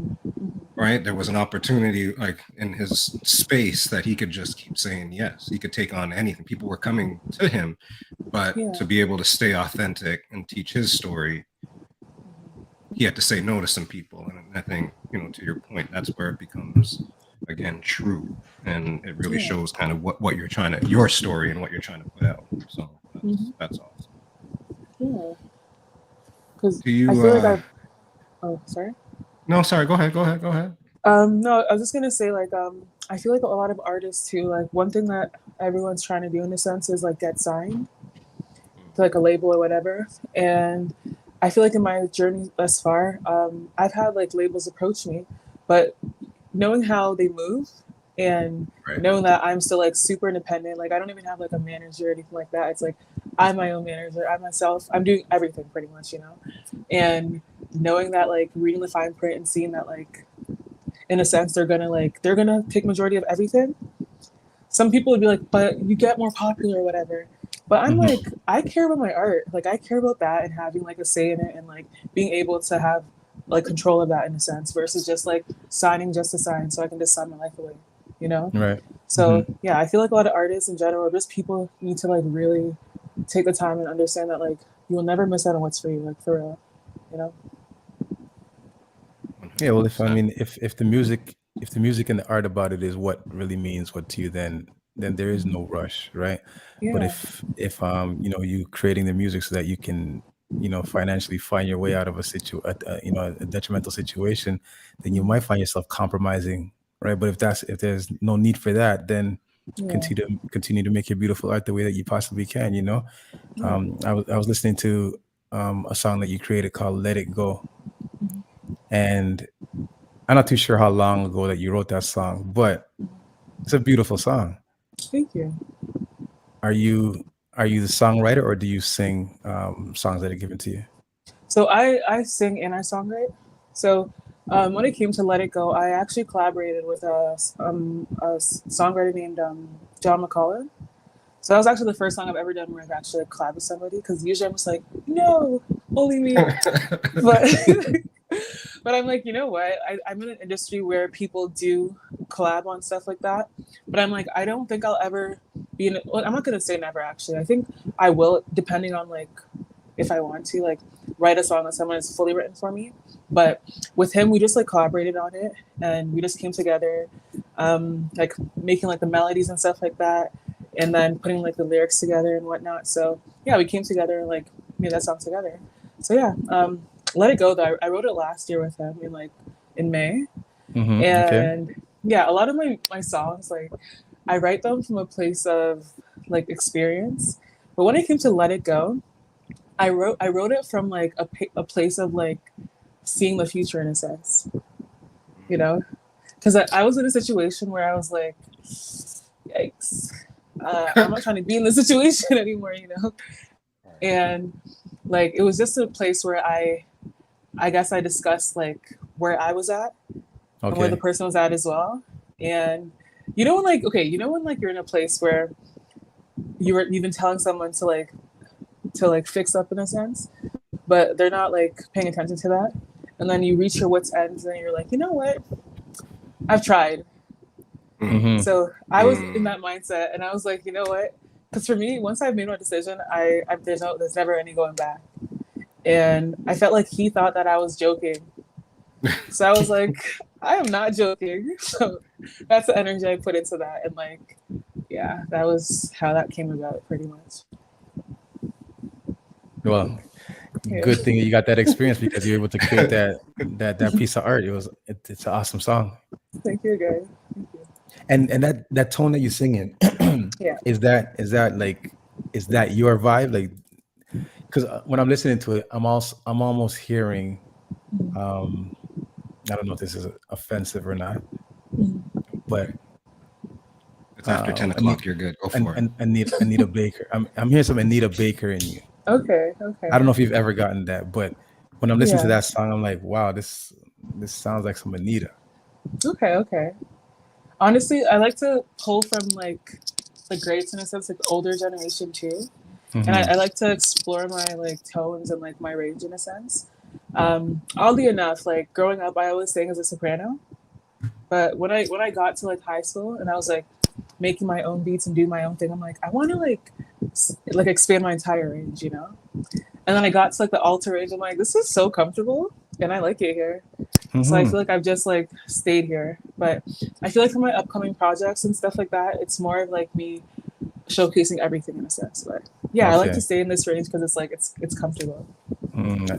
Right, there was an opportunity like in his space that he could just keep saying yes. He could take on anything. People were coming to him, but Yeah. to be able to stay authentic and teach his story, he had to say no to some people. And I think, to your point, that's where it becomes again true. And it really Yeah. shows kind of what you're your story and what you're trying to put out. So That's all. Yeah. Because Do you? I feel like I've. Oh, sorry. No, sorry. Go ahead. Go ahead. Go ahead. No, I was just gonna say like I feel like a lot of artists too, like one thing that everyone's trying to do in a sense is like get signed to like a label or whatever. And I feel like in my journey thus far, I've had like labels approach me, but knowing how they move and Right. knowing that I'm still like super independent, like I don't even have like a manager or anything like that. It's like I'm my own manager, I'm myself, I'm doing everything pretty much, you know? And knowing that, like reading the fine print and seeing that like in a sense they're gonna take majority of everything. Some people would be like, but you get more popular or whatever. But I'm like, I care about my art. Like I care about that and having like a say in it and like being able to have like control of that in a sense versus just like signing just to sign so I can just sign my life away, you know? Right. So yeah, I feel like a lot of artists in general, just people need to like really take the time and understand that like you will never miss out on what's for you, like for real, you know? Yeah, well, if the music and the art about it is what really means what to you, then there is no rush, right? But Yeah. if you creating the music so that you can financially find your way out of a detrimental situation, then you might find yourself compromising, right? But if there's no need for that, then Yeah. continue to make your beautiful art the way that you possibly can, you know. Yeah. I was listening to a song that you created called "Let It Go," and I'm not too sure how long ago that you wrote that song, but it's a beautiful song. Thank you. Are you the songwriter, or do you sing songs that are given to you? So I sing and I songwrite. So when it came to Let It Go, I actually collaborated with a songwriter named John McCullough. So that was actually the first song I've ever done where I've actually collabed with somebody. Because usually I'm just like, no, only me. But but I'm like, you know what? I'm in an industry where people do collab on stuff like that. But I'm like, I don't think I'll ever be in. Well, I'm not gonna say never. Actually, I think I will, depending on like if I want to like write a song that someone has fully written for me. But with him, we just like collaborated on it, and we just came together, like making like the melodies and stuff like that, and then putting like the lyrics together and whatnot. So yeah, we came together and like made that song together. So yeah, Let It Go though, I wrote it last year with him in May, Okay. and yeah, a lot of my songs like I write them from a place of like experience, but when it came to Let It Go, I wrote it from like a place of like seeing the future in a sense, you know, because I was in a situation where I was like, yikes, I'm not trying to be in this situation anymore, you know, and like it was just a place where I guess I discussed like where I was at and where the person was at as well, and you know when like you're in a place where you've been telling someone to like fix up in a sense, but they're not like paying attention to that. And then you reach your wits' ends and you're like, you know what? I've tried. So I was in that mindset and I was like, you know what? Because for me, once I've made my decision, there's never any going back. And I felt like he thought that I was joking. So I was like, I am not joking. So that's the energy I put into that. And like, yeah, that was how that came about pretty much. Well, good thing you got that experience because you're able to create that piece of art. It's an awesome song. Thank you, guys. Thank you. And that tone that you sing in, Yeah. is that your vibe? Like, because when I'm listening to it, I'm almost hearing, I don't know if this is offensive or not, but it's after 10 o'clock. You're good. Go for it. Anita Baker. I'm hearing some Anita Baker in you. Okay. I don't know if you've ever gotten that, but when I'm listening to that song, I'm like, wow, this sounds like some Anita. Okay. Honestly, I like to pull from like the greats in a sense, like the older generation too. And I like to explore my like tones and like my range in a sense. Oddly enough, like growing up, I always sang as a soprano. But when I got to like high school and I was like making my own beats and doing my own thing, I'm like, I want to like expand my entire range, you know? And then I got to like the alto range. I'm like, this is so comfortable and I like it here. So I feel like I've just like stayed here. But I feel like for my upcoming projects and stuff like that, it's more of like me showcasing everything in a sense. But Yeah, I like Okay. to stay in this range because it's like it's comfortable.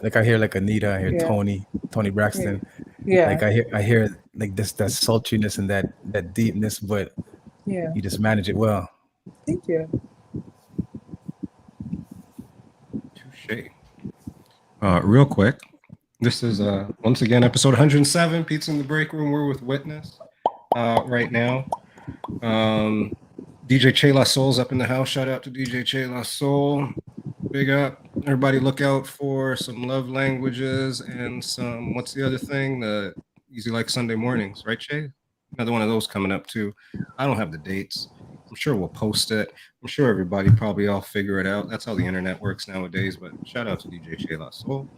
Like I hear like Anita, I hear Yeah. Tony Yeah. Braxton. Like Yeah. I hear like this that sultriness and that deepness, but Yeah. you just manage it well. Thank you. Touche. Real quick, this is once again episode 107, Pizza in the Break Room. We're with Whitness right now. DJ Che La Soul's up in the house. Shout out to DJ Che La Soul. Big up. Everybody look out for some love languages and some, what's the other thing? The Easy Like Sunday Mornings, right, Che? Another one of those coming up too. I don't have the dates. I'm sure we'll post it. I'm sure everybody probably all figure it out. That's how the internet works nowadays. But shout out to DJ Che La Soul.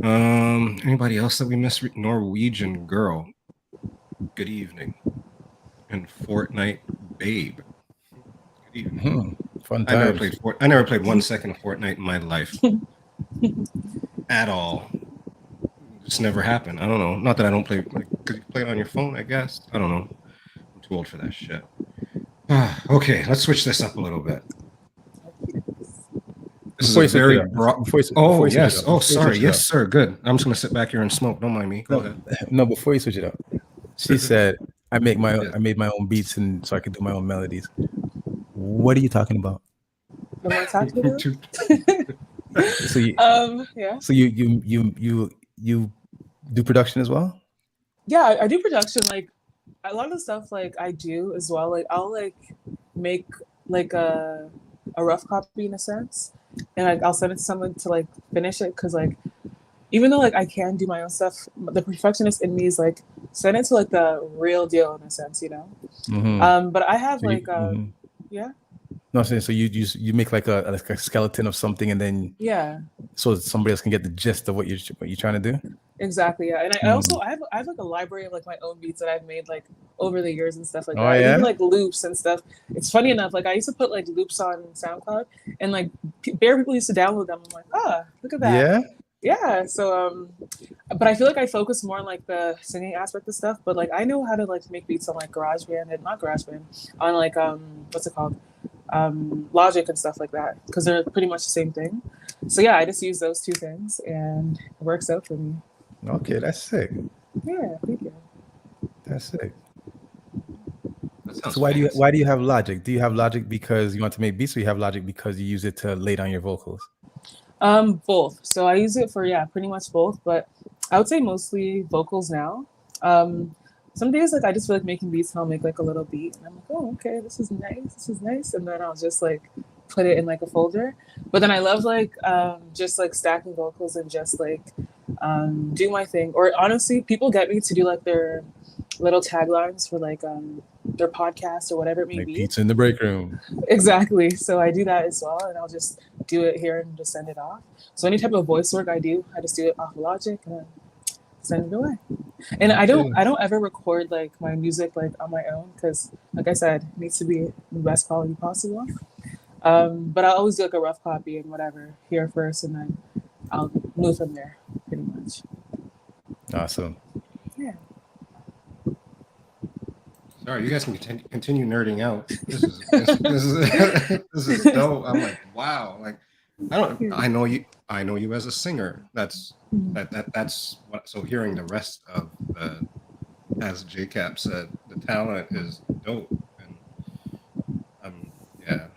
Anybody else that we missed? Norwegian Girl. Good evening. And Fortnite Babe. Good evening. Fun I never times. played I never played 1 second of Fortnite in my life. At all. Just never happened. I don't know. Not that I don't play, like, because you play it on your phone, I guess. I don't know. I'm too old for that shit. Okay, let's switch this up a little bit. This is a very broad. Oh, yes. Oh, sorry. Yes, sir. Good. I'm just going to sit back here and smoke. Don't mind me. Go ahead. No, before you switch it up, she said, I made my own beats and so I could do my own melodies. What are you talking about? What am I talking about? So you, yeah. So you do production as well? Yeah, I do production. Like a lot of the stuff like I do as well. Like I'll like make like a rough copy in a sense, and like I'll send it to someone to like finish it because like even though like I can do my own stuff, the perfectionist in me is like send it to like the real deal in a sense, you know. But I have so yeah. No, I'm saying so you make like a skeleton of something and then so somebody else can get the gist of what you're trying to do. Exactly, yeah. And I also I have like a library of like my own beats that I've made like over the years and stuff like that. Yeah? Even like loops and stuff. It's funny enough, like I used to put like loops on SoundCloud and like bare people used to download them. I'm like, look at that. Yeah. So but I feel like I focus more on like the singing aspect of stuff. But like I know how to like make beats on like GarageBand and not GarageBand, on like what's it called? Logic and stuff like that, because they're pretty much the same thing. So yeah, I just use those two things and it works out for me. Okay, that's sick. Yeah, thank you. That's sick. That so why do you have Logic? Do you have Logic because you want to make beats, or you have Logic because you use it to lay down your vocals? Both. So I use it for pretty much both, but I would say mostly vocals now. Some days like I just feel like making beats and I'll make like a little beat and I'm like, oh, okay, this is nice, and then I'll just like put it in like a folder. But then I love like just like stacking vocals and just like do my thing. Or honestly, people get me to do like their little taglines for like their podcast or whatever it may be. Pizza in the break room. Exactly. So I do that as well, and I'll just do it here and just send it off. So any type of voice work I do, I just do it off of Logic and then send it away. And I don't ever record like my music like on my own because, like I said, it needs to be the best quality possible. But I'll always do like a rough copy and whatever here first, and then I'll move from there, pretty much. Awesome. Yeah. Sorry, you guys can continue nerding out. This is dope. I'm like, wow. Like, I know you as a singer. That's what. So hearing the rest of the, as JCap said, the talent is dope, and yeah,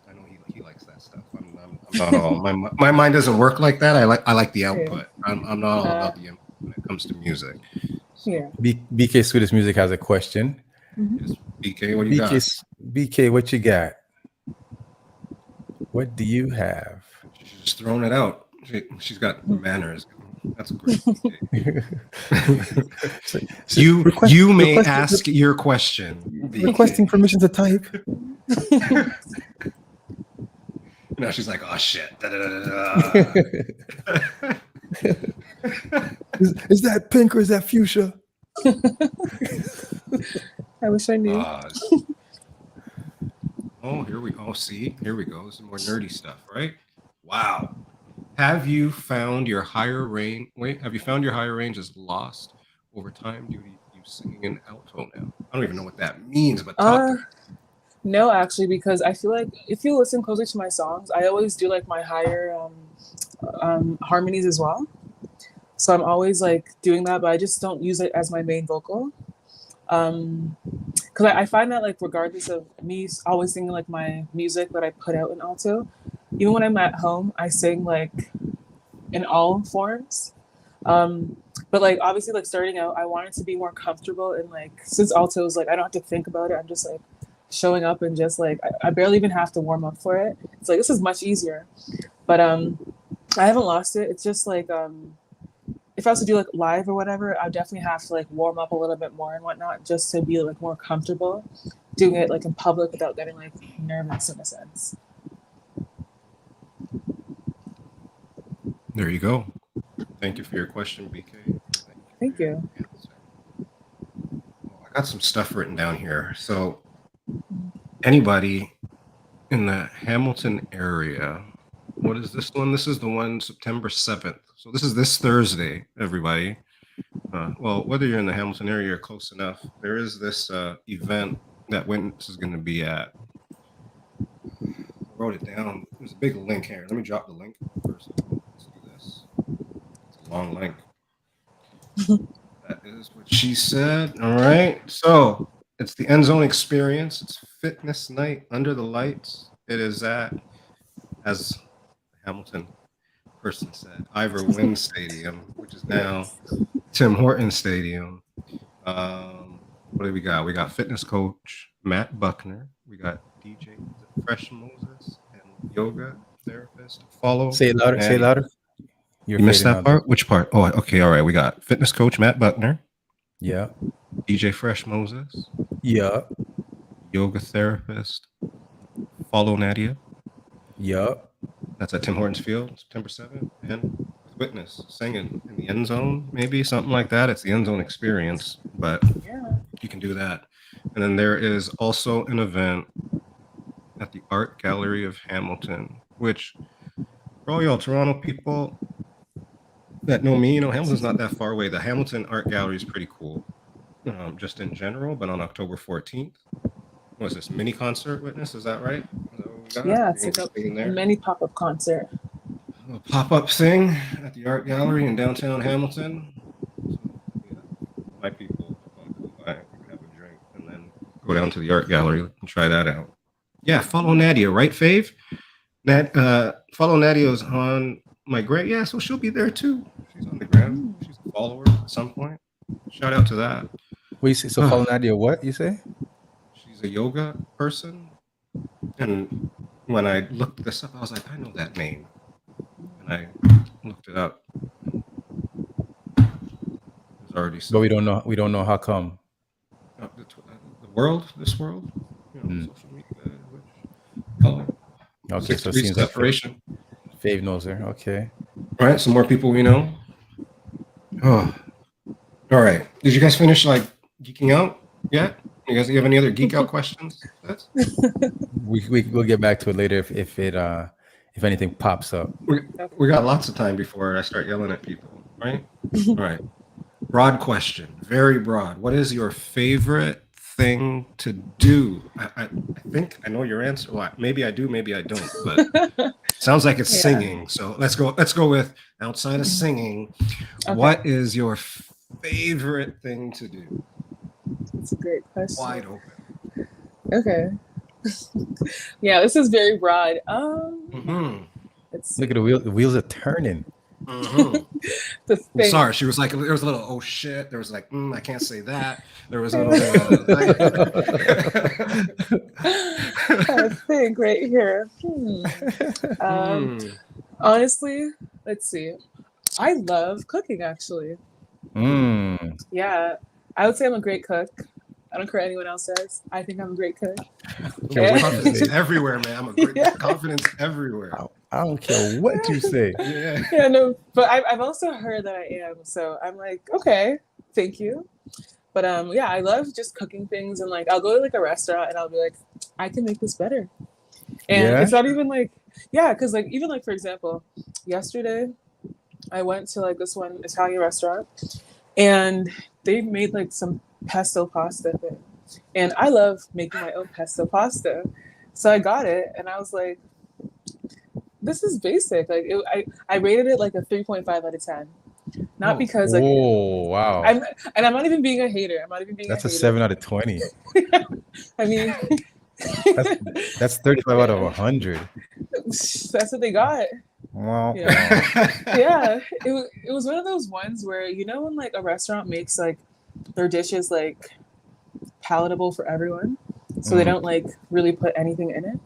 I know he likes that stuff. I'm not all my mind doesn't work like that. I like the output. I'm not all about the input when it comes to music. So. Yeah. BK Sweetest Music has a question. Yes, BK, what do you got? BK, what you got? What do you have? She's just throwing it out. She's got manners. That's great. You may ask your question. Requesting permission to type. No, she's like, oh shit. Is that pink or is that fuchsia? I wish I knew. Here we go. See, here we go. Some more nerdy stuff, right? Wow. Have you found your higher range? Have you found your higher range is lost over time due to you singing in alto now? I don't even know what that means, but talk. No, actually, because I feel like if you listen closely to my songs, I always do like my higher harmonies as well. So I'm always like doing that, but I just don't use it as my main vocal. Because I find that like regardless of me always singing like my music that I put out in alto, even when I'm at home, I sing like in all forms. Um, but like obviously like starting out, I wanted to be more comfortable and like since alto is like I don't have to think about it. I'm just like showing up and just like I barely even have to warm up for it. It's like this is much easier. But I haven't lost it. It's just like if I was to do like live or whatever, I definitely have to like warm up a little bit more and whatnot just to be like more comfortable doing it like in public without getting like nervous in a sense. There you go. Thank you for your question, BK. Thank you. I got some stuff written down here. So anybody in the Hamilton area, what is this one? This is the one September 7th. So this is this Thursday, everybody. Well, whether you're in the Hamilton area or close enough, there is this event that Whitness is going to be at. I wrote it down. There's a big link here. Let me drop the link first. Let's do this. It's a long link. That is what she said. All right. So it's the End Zone Experience. It's fitness night under the lights. It is at, as the Hamilton person said, Ivor Wynn Stadium, which is now Tim Hortons Stadium. What do we got? We got fitness coach Matt Buckner. We got DJ Fresh Moses and yoga therapist. Follow. Say it louder. Say it louder. You missed that part? Which part? Oh, okay. All right. We got fitness coach Matt Buckner. Yeah. DJ Fresh Moses. Yeah. Yoga therapist. Follow Nadia. Yeah. That's at Tim Hortons Field, September 7th. And Whitness singing in the end zone, maybe something like that. It's the End Zone Experience, but you can do that. And then there is also an event at the Art Gallery of Hamilton, which for all y'all Toronto people that know me, Hamilton's not that far away. The Hamilton Art Gallery is pretty cool, just in general. But on October 14th, what's this mini concert? Whitness, is that right? Yeah, it's like a mini pop-up concert. A pop-up thing at the Art Gallery in downtown Hamilton. So, yeah, my people want to come by, have a drink, and then go down to the Art Gallery and try that out. Yeah, follow Nadia, right, Fave? Follow Nadia's on my gram. Yeah, so she'll be there too. She's on the gram. She's a follower at some point. Shout out to that. What you say? So follow Nadia. What you say? She's a yoga person, and when I looked this up, I was like, I know that name. And I looked it up. There's already some. But we don't know how come. The world, this world, social media. Okay, so it seems separation. Like Fave knows her. Okay. All right, some more people we know. Oh, all right. Did you guys finish like geeking out yet? You guys have any other geek out questions? We'll get back to it later if anything pops up. We got lots of time before I start yelling at people, right? All right. Broad question, very broad. What is your favorite thing to do? I think I know your answer. Well, maybe I do, maybe I don't. But sounds like it's singing. So let's go with outside of singing. Okay. What is your favorite thing to do? That's a great question. Wide open. Okay. Yeah, this is very broad. Look at the wheels are turning. I'm sorry, she was like, there was a little, oh shit. There was like, I can't say that. There was a little. I think right here. Honestly, let's see. I love cooking, actually. Yeah, I would say I'm a great cook. I don't care what anyone else says. I think I'm a great cook. Confidence everywhere, man. I'm a great confidence everywhere. I don't care what you say. Yeah, no, but I've also heard that I am. So I'm like, okay, thank you. But yeah, I love just cooking things, and like I'll go to like a restaurant and I'll be like, I can make this better. And it's not even like, because like even like for example, yesterday I went to like this one Italian restaurant, and they made like some pesto pasta thing. And I love making my own pesto pasta. So I got it and I was like, this is basic. Like I rated it like a 3.5 out of 10. Not because like wow. I'm not even being a hater. I'm not even being That's a a hater. 7 out of 20. I mean that's 35 out of 100. That's what they got. Wow. Yeah. It was one of those ones where, you know, when like a restaurant makes like their dishes like palatable for everyone, so they don't like really put anything in it.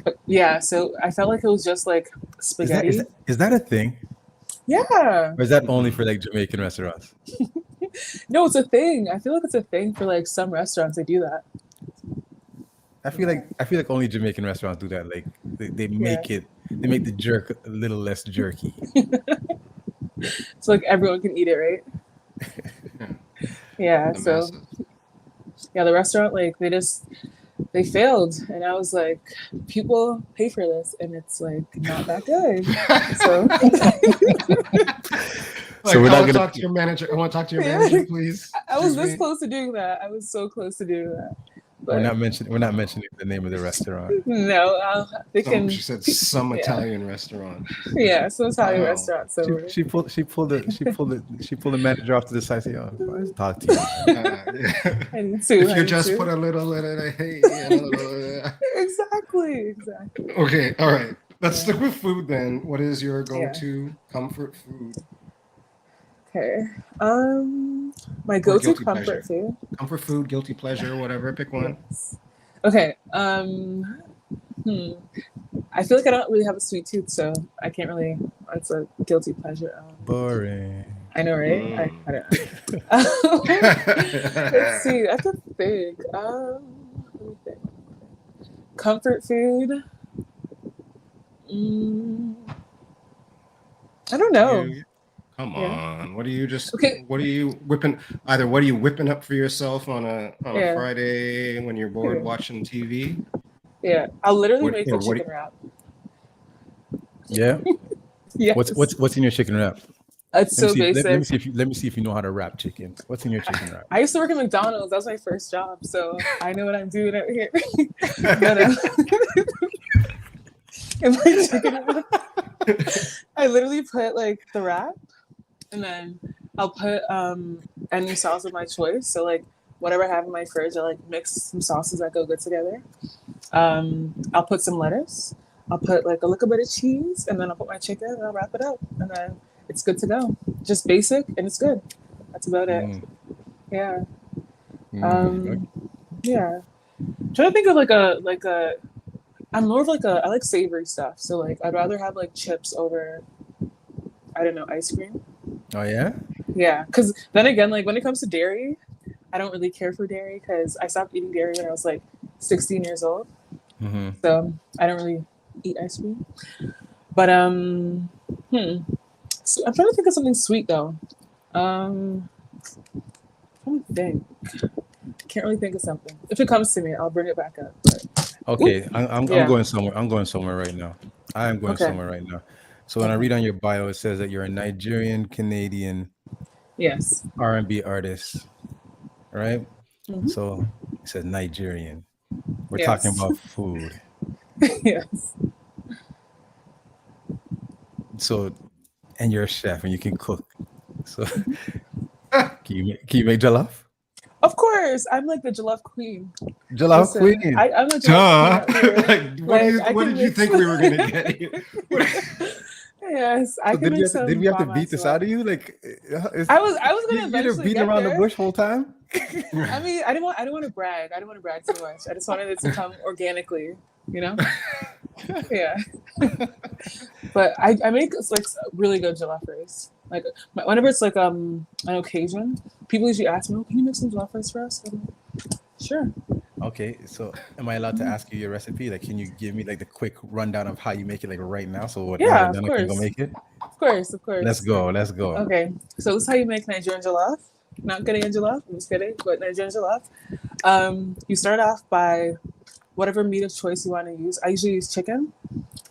But yeah, so I felt like it was just like spaghetti. Is that a thing? Yeah. Or is that only for like Jamaican restaurants? No, it's a thing. I feel like it's a thing for like some restaurants. They do that. I feel like only Jamaican restaurants do that. Like they make the jerk a little less jerky. So like everyone can eat it, right? Yeah. So yeah, the restaurant, like they failed, and I was like, people pay for this, and it's like not that good. So we're not gonna talk to your manager. I want to talk to your manager, please. I was this close to doing that. I was so close to doing that. But we're not mentioning the name of the restaurant. No, they can. She said some Italian restaurant. Yeah, some Italian restaurant. So she pulled the manager off to the side. Say, "Oh, let's talk to you." I need to. If you just put a little Exactly. Okay, all right. Let's stick with food then. What is your go-to comfort food? Okay. My go-to comfort food. Comfort food, guilty pleasure, whatever. Pick one. Yes. Okay. I feel like I don't really have a sweet tooth, so I can't really. It's a guilty pleasure. Boring. I know, right? I don't know. Let's see. That's a thing. Let me think. Comfort food. I don't know. Come on. What are you what are you whipping? Either what are you whipping up for yourself on a Friday when you're bored watching TV? Yeah, I'll literally make a chicken wrap. Yeah. Yes. What's in your chicken wrap? It's so basic. Let me see if you know how to wrap chicken. What's in your chicken wrap? I used to work at McDonald's. That was my first job, so I know what I'm doing out here. In my chicken wrap, I literally put like the wrap, and then I'll put any sauce of my choice. So like whatever I have in my fridge, I like mix some sauces that go good together. I'll put some lettuce. I'll put like a little bit of cheese, and then I'll put my chicken and I'll wrap it up, and then it's good to go. Just basic, and it's good. That's about it. Yeah. Yeah. I'm trying to think of like a. I'm more of like I like savory stuff. So like I'd rather have like chips over, I don't know, ice cream. Oh yeah. Yeah, because then again, like when it comes to dairy, I don't really care for dairy because I stopped eating dairy when I was like 16 years old. So I don't really eat ice cream. But so I'm trying to think of something sweet though. I'm trying to think. I can't really think of something. If it comes to me, I'll bring it back up. But, okay, I'm going somewhere. I'm going somewhere right now. I am going somewhere right now. So when I read on your bio, it says that you're a Nigerian Canadian R&B artist, right? So it says Nigerian. We're talking about food. Yes. So, and you're a chef and you can cook. So, can you make jollof? Of course, I'm like the jollof queen. Jollof queen. I'm a jollof queen. What did you think we were gonna get here? Yes, I can make some. Did we have to beat this out of you? Like, I was gonna eventually beat around the bush whole time. I mean, I didn't want to brag. I didn't want to brag too much. I just wanted it to come organically, you know. Yeah. But I make like really good jollof rice. Like whenever it's like an occasion, people usually ask me, "Oh, can you make some jollof rice for us?" I'm like, sure. Okay, so am I allowed to ask you your recipe? Like, can you give me like the quick rundown of how you make it, like right now? So what? Yeah, of course. I can go make it. Of course. Let's go. Okay, so this is how you make Nigerian jollof. Not Ghanaian jollof. I'm just kidding. But Nigerian jollof. You start off by whatever meat of choice you want to use. I usually use chicken.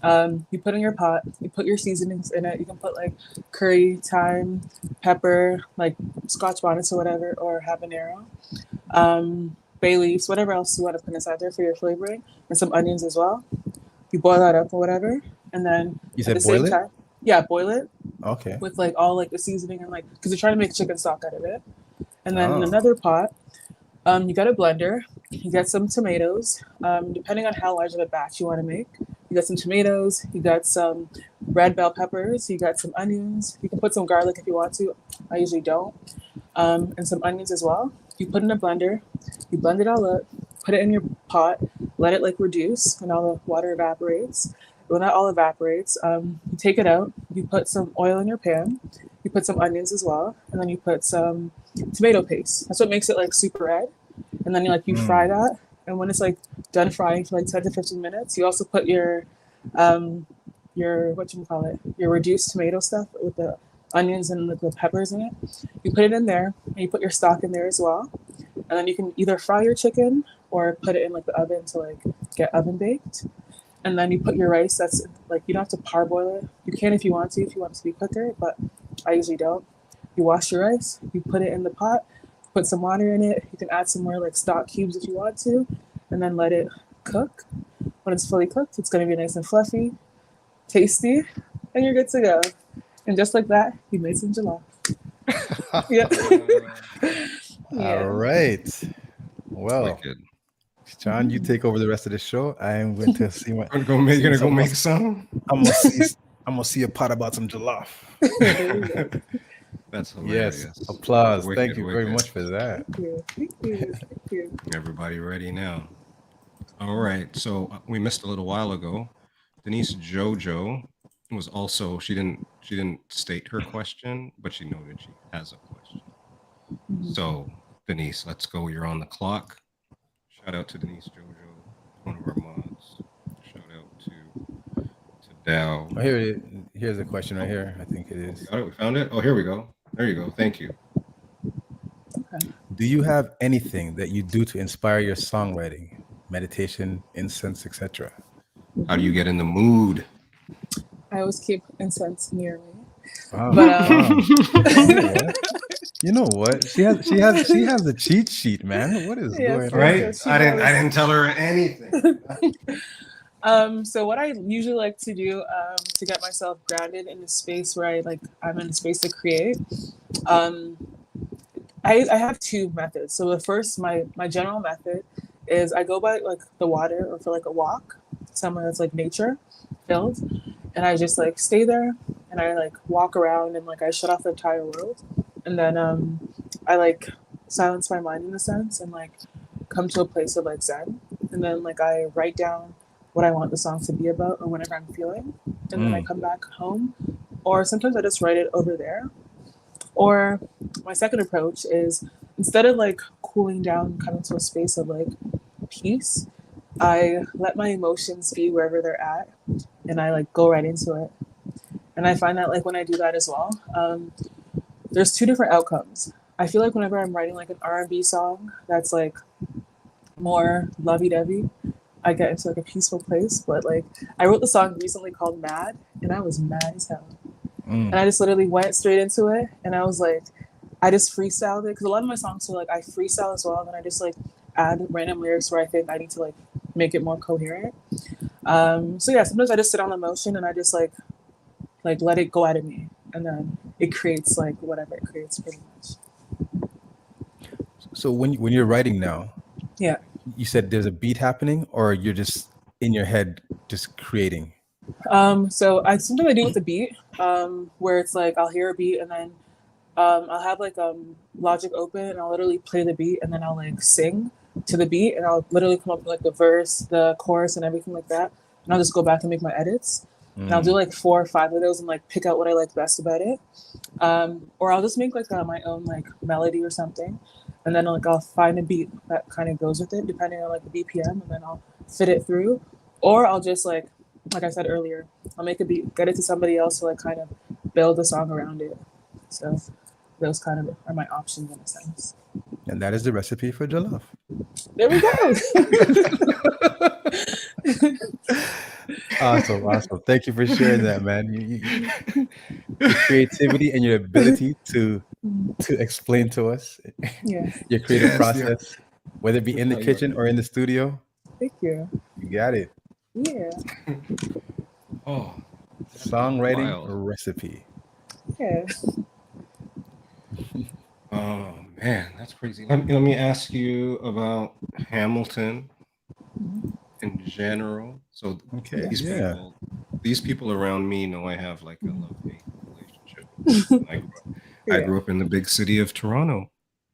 You put in your pot. You put your seasonings in it. You can put like curry, thyme, pepper, like Scotch bonnets or whatever, or habanero. bay leaves, whatever else you want to put inside there for your flavoring, and some onions as well. You boil that up or whatever, and then You at the said same boil it? time, yeah, boil it Okay. with like all like the seasoning and like because you're trying to make chicken stock out of it. And then in Oh. another pot, you got a blender. You got some tomatoes. Depending on how large of a batch you want to make, you got some tomatoes. You got some red bell peppers. You got some onions. You can put some garlic if you want to. I usually don't. And some onions as well. You put in a blender. You blend it all up. Put it in your pot. Let it like reduce, and all the water evaporates. When that all evaporates, you take it out. You put some oil in your pan. You put some onions as well, and then you put some tomato paste. That's what makes it like super red. And then you fry that, and when it's like done frying for like 10 to 15 minutes, you also put your your reduced tomato stuff with the onions and the peppers in it. You put it in there, and you put your stock in there as well. And then you can either fry your chicken or put it in like the oven to like get oven baked. And then you put your rice. That's like you don't have to parboil it. You can if you want it to be quicker, but I usually don't. You wash your rice. You put it in the pot. Put some water in it. You can add some more like stock cubes if you want to, and then let it cook. When it's fully cooked, it's going to be nice and fluffy, tasty, and you're good to go. And just like that, you made some jollof. Yep. Yeah. All right. Well, John, you take over the rest of the show. I am going to see what. You're gonna go make some. I'm gonna see a pot about some jollof. That's hilarious. Yes, applause. Thank you very much for that. Thank you. Everybody ready now? All right. So we missed a little while ago. Denise Jojo was also she didn't state her question, but she noted she has a question. Mm-hmm. So Denise, let's go. You're on the clock. Shout out to Denise Jojo, one of our mods. Shout out to Dow. Oh, here's a question right here. I think it is. We found it. Oh, here we go. There you go. Thank you. Okay. Do you have anything that you do to inspire your songwriting? Meditation, incense, etc. How do you get in the mood? I always keep incense near me. Wow. But you know what? She has the cheat sheet, man. What is going on? Right? I didn't tell her anything. So what I usually like to do to get myself grounded in a space where I'm in a space to create, I have two methods. So the first, my general method is I go by like the water or for like a walk somewhere that's like nature filled, and I just like stay there and I like walk around and like I shut off the entire world, and then I like silence my mind in a sense and like come to a place of like zen, and then like I write down what I want the song to be about or whatever I'm feeling, and then I come back home, or sometimes I just write it over there. Or my second approach is instead of like cooling down, coming to a space of like peace, I let my emotions be wherever they're at, and I like go right into it. And I find that like when I do that as well, there's two different outcomes. I feel like whenever I'm writing like an R&B song that's like more lovey-dovey, I get into like a peaceful place. But like I wrote the song recently called Mad, and I was mad as hell. And I just literally went straight into it, and I was like, I just freestyled it because a lot of my songs are like I freestyle as well, and then I just like add random lyrics where I think I need to like make it more coherent. So yeah, sometimes I just sit on emotion and I just like let it go out of me, and then it creates like whatever it creates pretty much. So when you're writing now, yeah, you said there's a beat happening, or you're just in your head just creating? So sometimes I do with a beat, where it's like I'll hear a beat and then I'll have like Logic open and I'll literally play the beat and then I'll like sing to the beat and I'll literally come up with like the verse, the chorus, and everything like that. And I'll just go back and make my edits. And I'll do like 4 or 5 of those and like pick out what I like best about it. Or I'll just make like my own like melody or something, and then like I'll find a beat that kind of goes with it depending on like the BPM, and then I'll fit it through. Or I'll just like I said earlier, I'll make a beat, get it to somebody else to like kind of build a song around it. So those kind of are my options in a sense. And that is the recipe for jollof. There we go. Awesome. Thank you for sharing that, man. Your creativity and your ability to to explain to us Yeah. your creative Yes, yeah. process, whether it be in the kitchen or in the studio. Thank you. You got it. Yeah. Oh, Songwriting wild. recipe. Yeah. Oh man, that's crazy. Let me ask you about Hamilton in general. So Okay. these Yeah. people, these people around me know I have like a love-hate relationship with Hamilton. I Yeah. grew up in the big city of Toronto,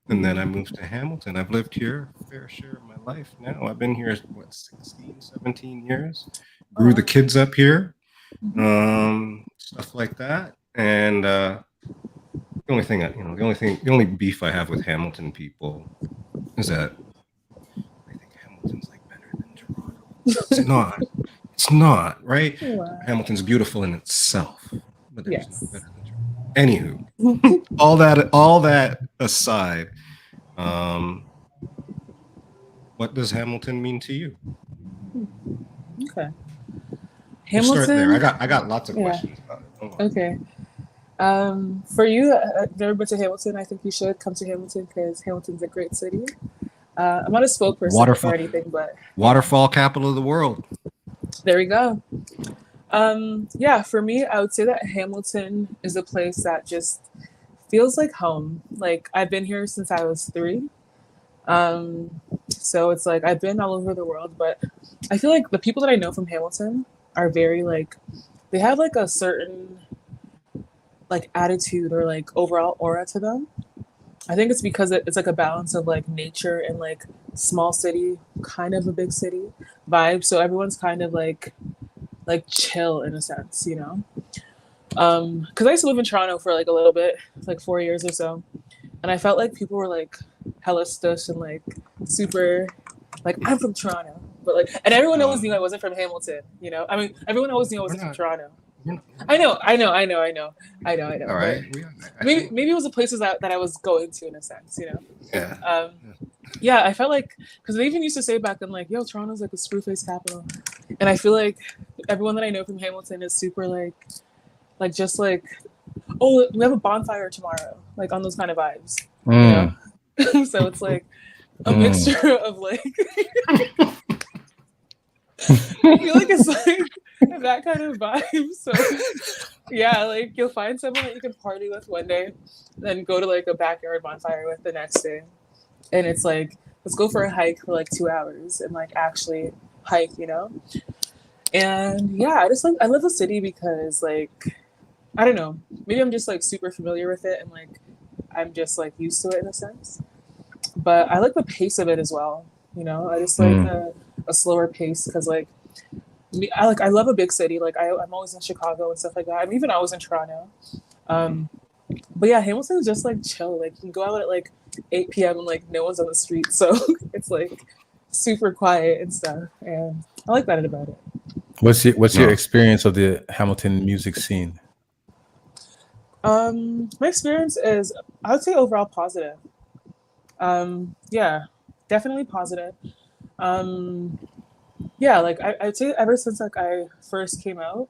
and then I Mhm. moved to Hamilton. I've lived here a fair share of my life now. I've been here, what, 16, 17 years. Oh, Grew the wow. kids up here, Mhm. stuff like that. And the only thing, the only beef I have with Hamilton people is that I think Hamilton's like better than Toronto. It's not. It's not, right? Wow. Hamilton's beautiful in itself, but there's no Yes. better than Toronto. Anywho, all that aside, what does Hamilton mean to you? Okay. We'll start there. Hamilton. I got lots of Yeah. questions about it. Don't worry. Okay. For you, never been to Hamilton. I think you should come to Hamilton because Hamilton's a great city. I'm not a spokesperson Waterfall, or anything, but waterfall capital of the world. there we go. Yeah, for me, I would say that Hamilton is a place that just feels like home. Like I've been here since I was 3. So it's like I've been all over the world, but I feel like the people that I know from Hamilton are very like they have like a certain like attitude or like overall aura to them. I think it's because it's like a balance of like nature and like small city, kind of a big city vibe. So everyone's kind of like chill in a sense, you know. Because I used to live in Toronto for like a little bit, like 4 years or so, and I felt like people were like hella stush and like super like I'm from Toronto, but like and everyone always knew I wasn't from Hamilton, you know. I mean, everyone always knew I wasn't from Toronto. I know. All right. But maybe it was the places that I was going to in a sense, you know. Yeah. Yeah, I felt like because they even used to say back then like, "Yo, Toronto's like a screw face capital," and I feel like everyone that I know from Hamilton is super like just like, "Oh, we have a bonfire tomorrow," like on those kind of vibes, you know. So it's like a mixture of like. I feel like it's like that kind of vibe. So yeah, like you'll find someone that you can party with one day, then go to like a backyard bonfire with the next day. And it's like, let's go for a hike for like 2 hours and like actually hike, you know? And yeah, I love the city because like, I don't know, maybe I'm just like super familiar with it and like I'm just like used to it in a sense. But I like the pace of it as well. You know, I just like a slower pace because like I love a big city. Like I'm always in Chicago and stuff like that. I'm even always in Toronto. But yeah, Hamilton is just like chill. Like you can go out at like 8 p.m. and like no one's on the street, so it's like super quiet and stuff. And I like that about it. What's your experience of the Hamilton music scene? My experience is I would say overall positive. Yeah, definitely positive. Yeah, like I'd say ever since like I first came out,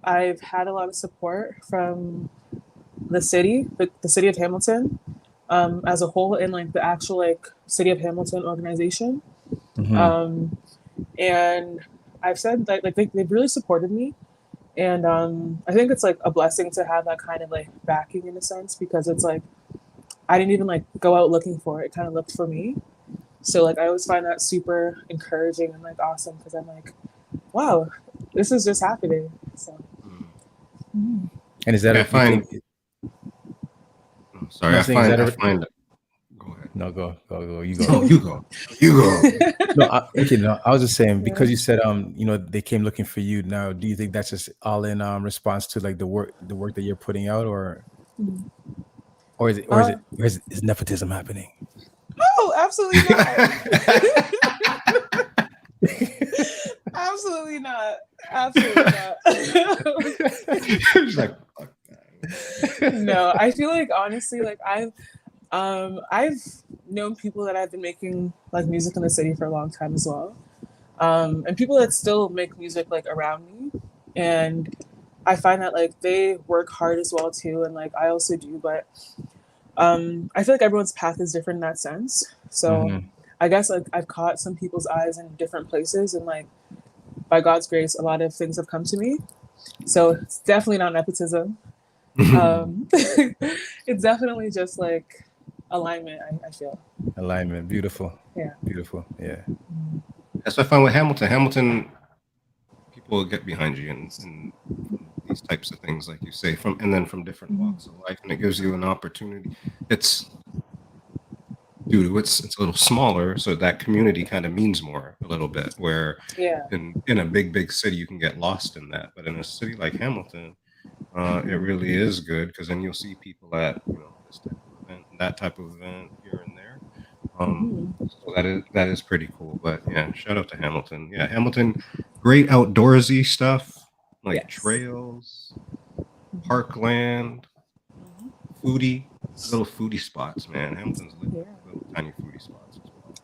I've had a lot of support from the city, the city of Hamilton, as a whole, and like the actual like city of Hamilton organization. And I've said that like they've really supported me, and I think it's like a blessing to have that kind of like backing in a sense because it's like I didn't even like go out looking for it; it kind of looked for me. So like I always find that super encouraging and like awesome because I'm like, wow, this is just happening. So. And is that I find? Sorry, I find. Go ahead. No, go. You go. No, you go. You go. No, I was just saying because you said you know they came looking for you. Now, do you think that's just all in response to like the work that you're putting out, or is nepotism happening? Oh, absolutely not. Absolutely not. Absolutely not. She's like, fuck that. No, I feel like honestly, like I've known people that have been making like music in the city for a long time as well, and people that still make music like around me, and I find that like they work hard as well too, and like I also do, but I feel like everyone's path is different in that sense. So I guess like I've caught some people's eyes in different places, and like by God's grace, a lot of things have come to me. So it's definitely not nepotism. It's definitely just like alignment. I feel alignment. Beautiful. Yeah. Beautiful. Yeah. That's what I find with Hamilton. Hamilton, people will get behind you and these types of things, like you say, and then from different walks of life, and it gives you an opportunity. It's a little smaller, so that community kind of means more a little bit. Where in a big city you can get lost in that, but in a city like Hamilton, it really is good, because then you'll see people at this type of event, that type of event here and there. So that is pretty cool. But yeah, shout out to Hamilton. Yeah, Hamilton, great outdoorsy stuff like trails, parkland, little foodie spots. Man, Hamilton's little tiny foodie spots as well.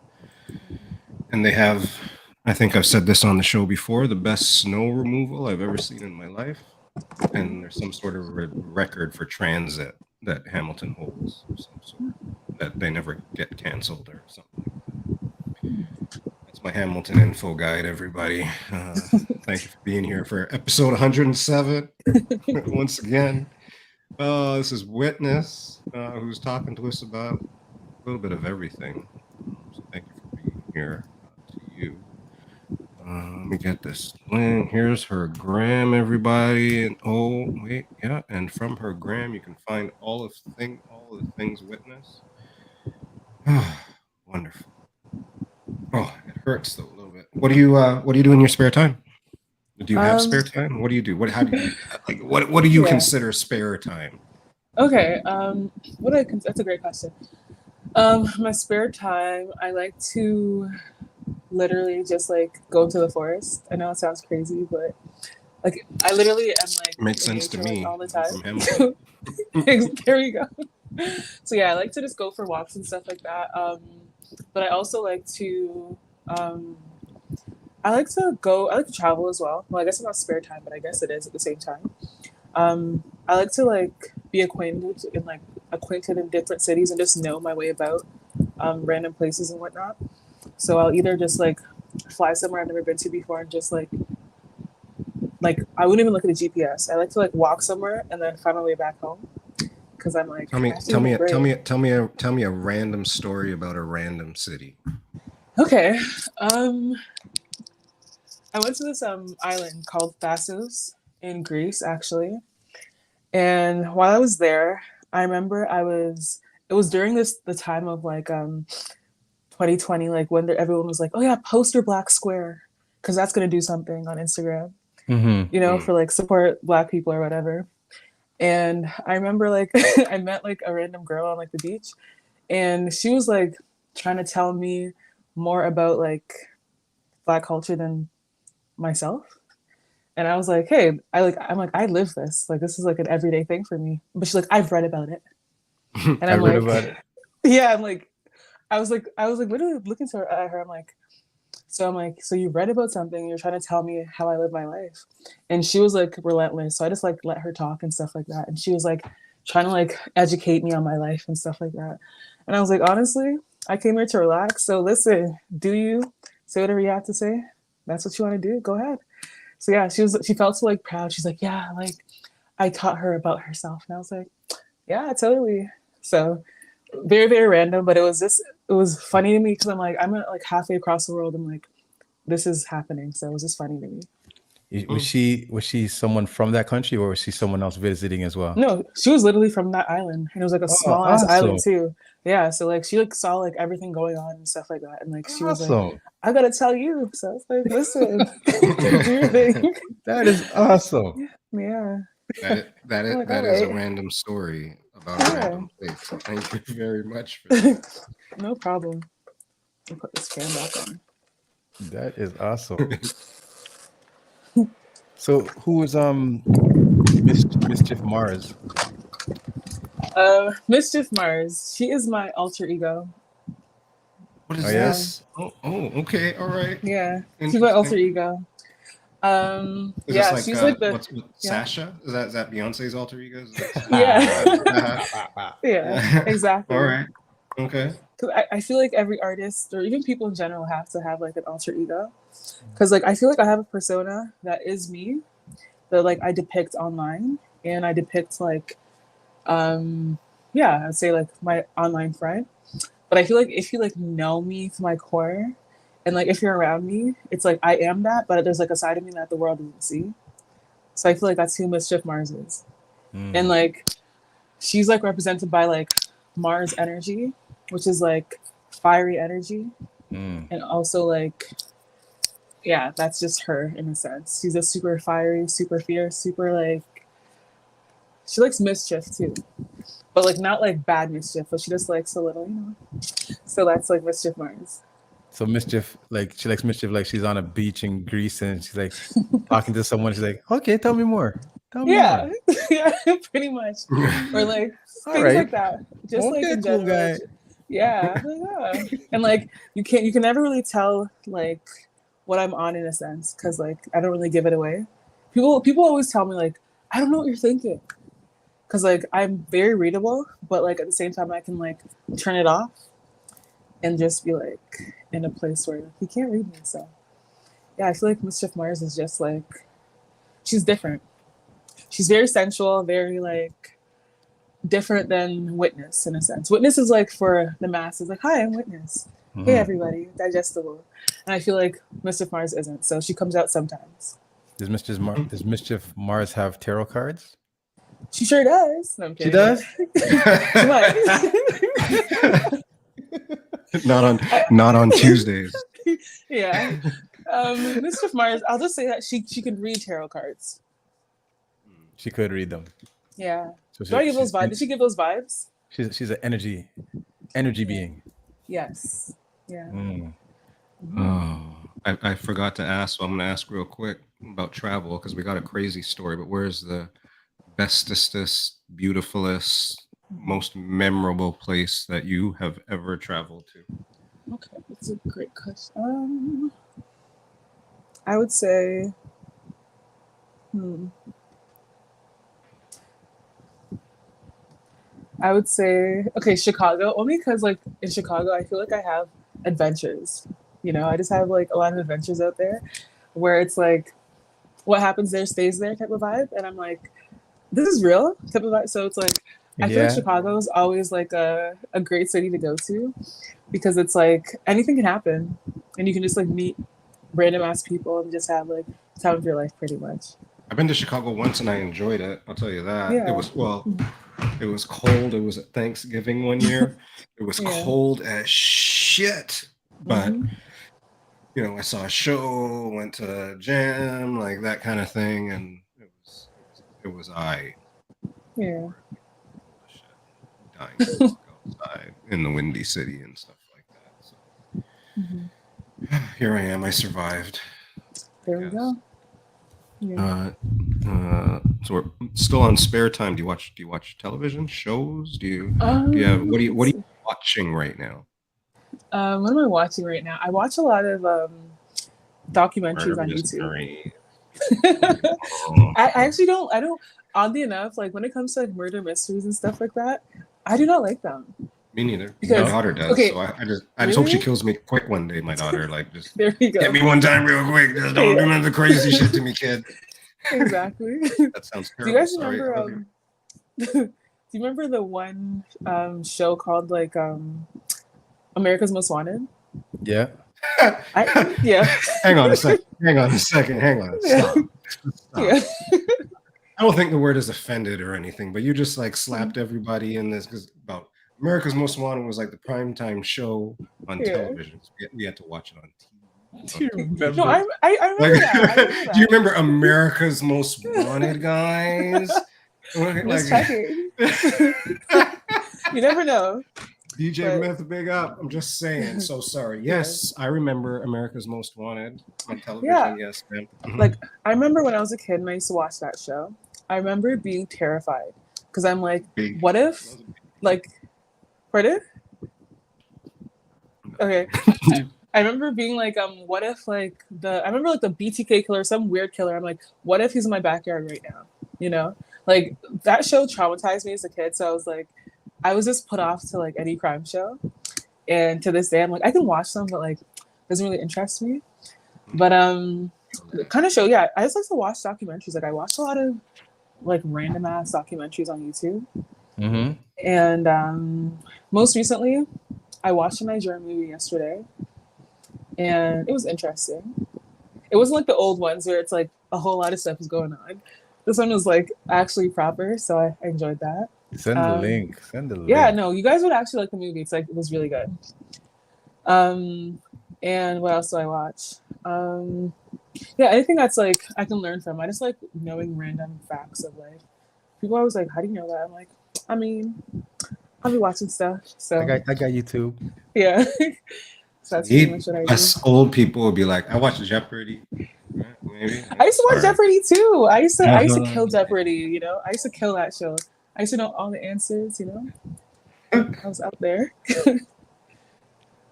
And they have, I think I've said this on the show before, the best snow removal I've ever seen in my life. And there's some sort of record for transit that Hamilton holds, of some sort, that they never get canceled or something like that. That's my Hamilton info guide, everybody. Thank you for being here for episode 107. Once again, this is Whitness, who's talking to us about a little bit of everything. So thank you for being here. To you. Let me get this link. Here's her gram, everybody. And and from her gram, you can find all of the things Whitness. Wonderful. Oh, it hurts though a little bit. What do you do in your spare time? Do you have spare time? What do you do? What do you consider spare time? Okay. That's a great question. My spare time, I like to literally just like go to the forest. I know it sounds crazy, but like I literally am like makes sense to me all the time. There we go. So yeah, I like to just go for walks and stuff like that. But I also like to I like to travel as well. Well, I guess it's not spare time, but I guess it is at the same time. I like to like be acquainted in different cities and just know my way about random places and whatnot. So I'll either just like fly somewhere I've never been to before and just like I wouldn't even look at the GPS. I like to like walk somewhere and then find my way back home, because I'm like, tell me a random story about a random city. Okay. I went to this island called Thasos in Greece, actually. And while I was there, I remember it was during the time of like 2020, like when everyone was like, oh yeah, post your Black Square, because that's going to do something on Instagram, for like support Black people or whatever. And I remember like I met like a random girl on like the beach, and she was like trying to tell me more about like Black culture than myself. And I was like, hey, I live this. Like, this is like an everyday thing for me. But she's like, I've read about it. And I'm like, about it. Yeah, I'm like, I was like literally looking at her. I'm like, so you read about something, you're trying to tell me how I live my life. And she was like relentless. So I just like let her talk and stuff like that. And she was like trying to like educate me on my life and stuff like that. And I was like, honestly, I came here to relax. So listen, do you say whatever you have to say? That's what you want to do? Go ahead. So yeah, she felt so like proud. She's like, yeah, like I taught her about herself. And I was like, yeah, totally. So very, very random, but it was funny to me because I'm like halfway across the world. I'm like, this is happening. So it was just funny to me. Was she someone from that country, or was she someone else visiting as well? No, she was literally from that island, and it was like a small ass island too. Yeah, so like she like saw like everything going on and stuff like that, and like she was like, "I gotta tell you." So I was like, "Listen, do your thing." That is awesome. Yeah. That is a random story about a random place. So thank you very much for that. No problem. I'll put this fan back on. That is awesome. So who was Mischief Mars? Mischief Mars. She is my alter ego. What is this? Oh, okay, all right. Yeah, she's my alter ego. Is this like she's like the what's Sasha? Is that Beyonce's alter ego? yeah. Yeah, exactly. All right. Okay. Because I feel like every artist or even people in general have to have like an alter ego. Because like I feel like I have a persona that is me that like I depict online and I depict like yeah, I'd say like my online friend. But I feel like if you like know me to my core and like if you're around me, it's like I am that, but there's like a side of me that the world doesn't see. So I feel like that's who Mischief Mars is. And like she's like represented by like Mars energy, which is like fiery energy. And also like yeah, that's just her in a sense. She's a super fiery, super fierce, super like she likes mischief too. But like not like bad mischief, but she just likes a little, you know. So that's like Mischief Mars. So mischief, like she likes mischief, like she's on a beach in Greece and she's like talking to someone. She's like, "Okay, tell me more. Tell me Yeah, more." yeah, pretty much. Or like All things right. like that. Just like Okay, in cool general. guy. Yeah, yeah. And like you can never really tell like what I'm on in a sense because like I don't really give it away. People always tell me like I don't know what you're thinking because like I'm very readable, but like at the same time I can like turn it off and just be like in a place where he can't read me. So yeah, I feel like Mischief Mars is just like she's different. She's very sensual, very like different than Whitness in a sense. Whitness is like for the masses, like, hi, I'm Whitness. Hey everybody, digestible. And I feel like Mischief Mars isn't. So she comes out sometimes. Does Mischief Mars have tarot cards? She sure does. No, I'm She kidding. does? She might. Not on Tuesdays. Yeah. Mischief Mars, I'll just say that she can read tarot cards. She could read them. Yeah. So Do I give those vibes? Did she give those vibes? She's an energy being. Yes. Yeah. Oh, I forgot to ask, so I'm gonna ask real quick about travel because we got a crazy story. But where's the bestest, beautifulest, most memorable place that you have ever traveled to? Okay, that's a great question. I would say, I would say, okay, Chicago, only because like in Chicago, I feel like I have adventures. You know, I just have like a lot of adventures out there where it's like what happens there stays there type of vibe. And I'm like, this is real type of vibe. So it's like, I feel like Chicago is always like a great city to go to because it's like anything can happen and you can just like meet random ass people and just have like time of your life pretty much. I've been to Chicago once and I enjoyed it. I'll tell you that. Yeah. It was cold. It was at Thanksgiving one year. It was cold as shit. But you know, I saw a show, went to a jam, like that kind of thing, and it was Yeah. dying to walk outside in the Windy City and stuff like that. So here I am. I survived. There we go. Yeah. So we're still on spare time. Do you watch television shows? Do you have what are you watching right now? What am I watching right now? I watch a lot of documentaries on YouTube. I actually don't. Oddly enough, like when it comes to like murder mysteries and stuff like that, I do not like them. Me neither. Because, my daughter does. Okay, so I just hope she kills me quick one day. My daughter, like, just there you go. Hit me one time real quick. Just don't do none of the crazy shit to me, kid. Exactly. That sounds terrible. Do you guys remember? Do you remember the one show called like America's Most Wanted? Yeah. Yeah. Hang on a second. Hang on. Stop. Yeah. I don't think the word is offended or anything, but you just like slapped everybody in this because about America's Most Wanted was like the primetime show on television. So we had to watch it on TV. Do you remember? No, I remember that. Do you remember America's Most Wanted, guys? Just checking. You never know. DJ Myth, big up. I'm just saying. So sorry. Yes, I remember America's Most Wanted on television. Yeah. Yes, man. Like I remember when I was a kid and I used to watch that show. I remember being terrified because I'm like, what if, like, pardon? Okay. I remember being like, what if like I remember like the BTK killer, some weird killer. I'm like, what if he's in my backyard right now? You know, like that show traumatized me as a kid. So I was like, I was just put off to like any crime show. And to this day, I'm like, I can watch them, but like, doesn't really interest me. But the kind of show, yeah, I just like to watch documentaries. Like I watch a lot of like random ass documentaries on YouTube. Mm-hmm. And most recently, I watched a Nigerian movie yesterday, and it was interesting. It wasn't like the old ones where it's like a whole lot of stuff is going on. This one was like actually proper, so I enjoyed that. Send the link. Send the link. Yeah, no, you guys would actually like the movie. It's like it was really good. And what else do I watch? Yeah, anything that's like I can learn from. I just like knowing random facts of life. People are always like, "How do you know that?" I'm like, I mean, I'll be watching stuff. So I got YouTube. Yeah. So that's pretty much what I do. Us old people would be like, I watch Jeopardy. Maybe. I used to watch Jeopardy too. I used to kill Jeopardy, you know. I used to kill that show. I used to know all the answers, you know. I was out there. That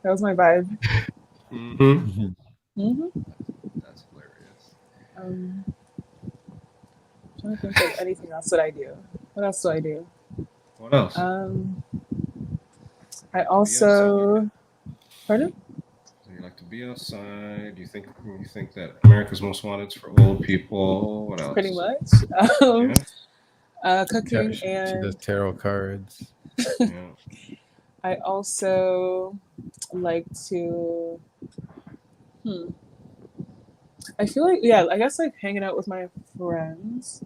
was my vibe. Mm-hmm. Mm-hmm. That's hilarious. I'm trying to think of anything else that I do. What else do I do? What else? I also. Pardon? So you like to be outside. You think that America's Most Wanted is for old people. What else? Pretty much. Cooking She and does tarot cards. Yeah. I also like to. I feel like I guess like hanging out with my friends.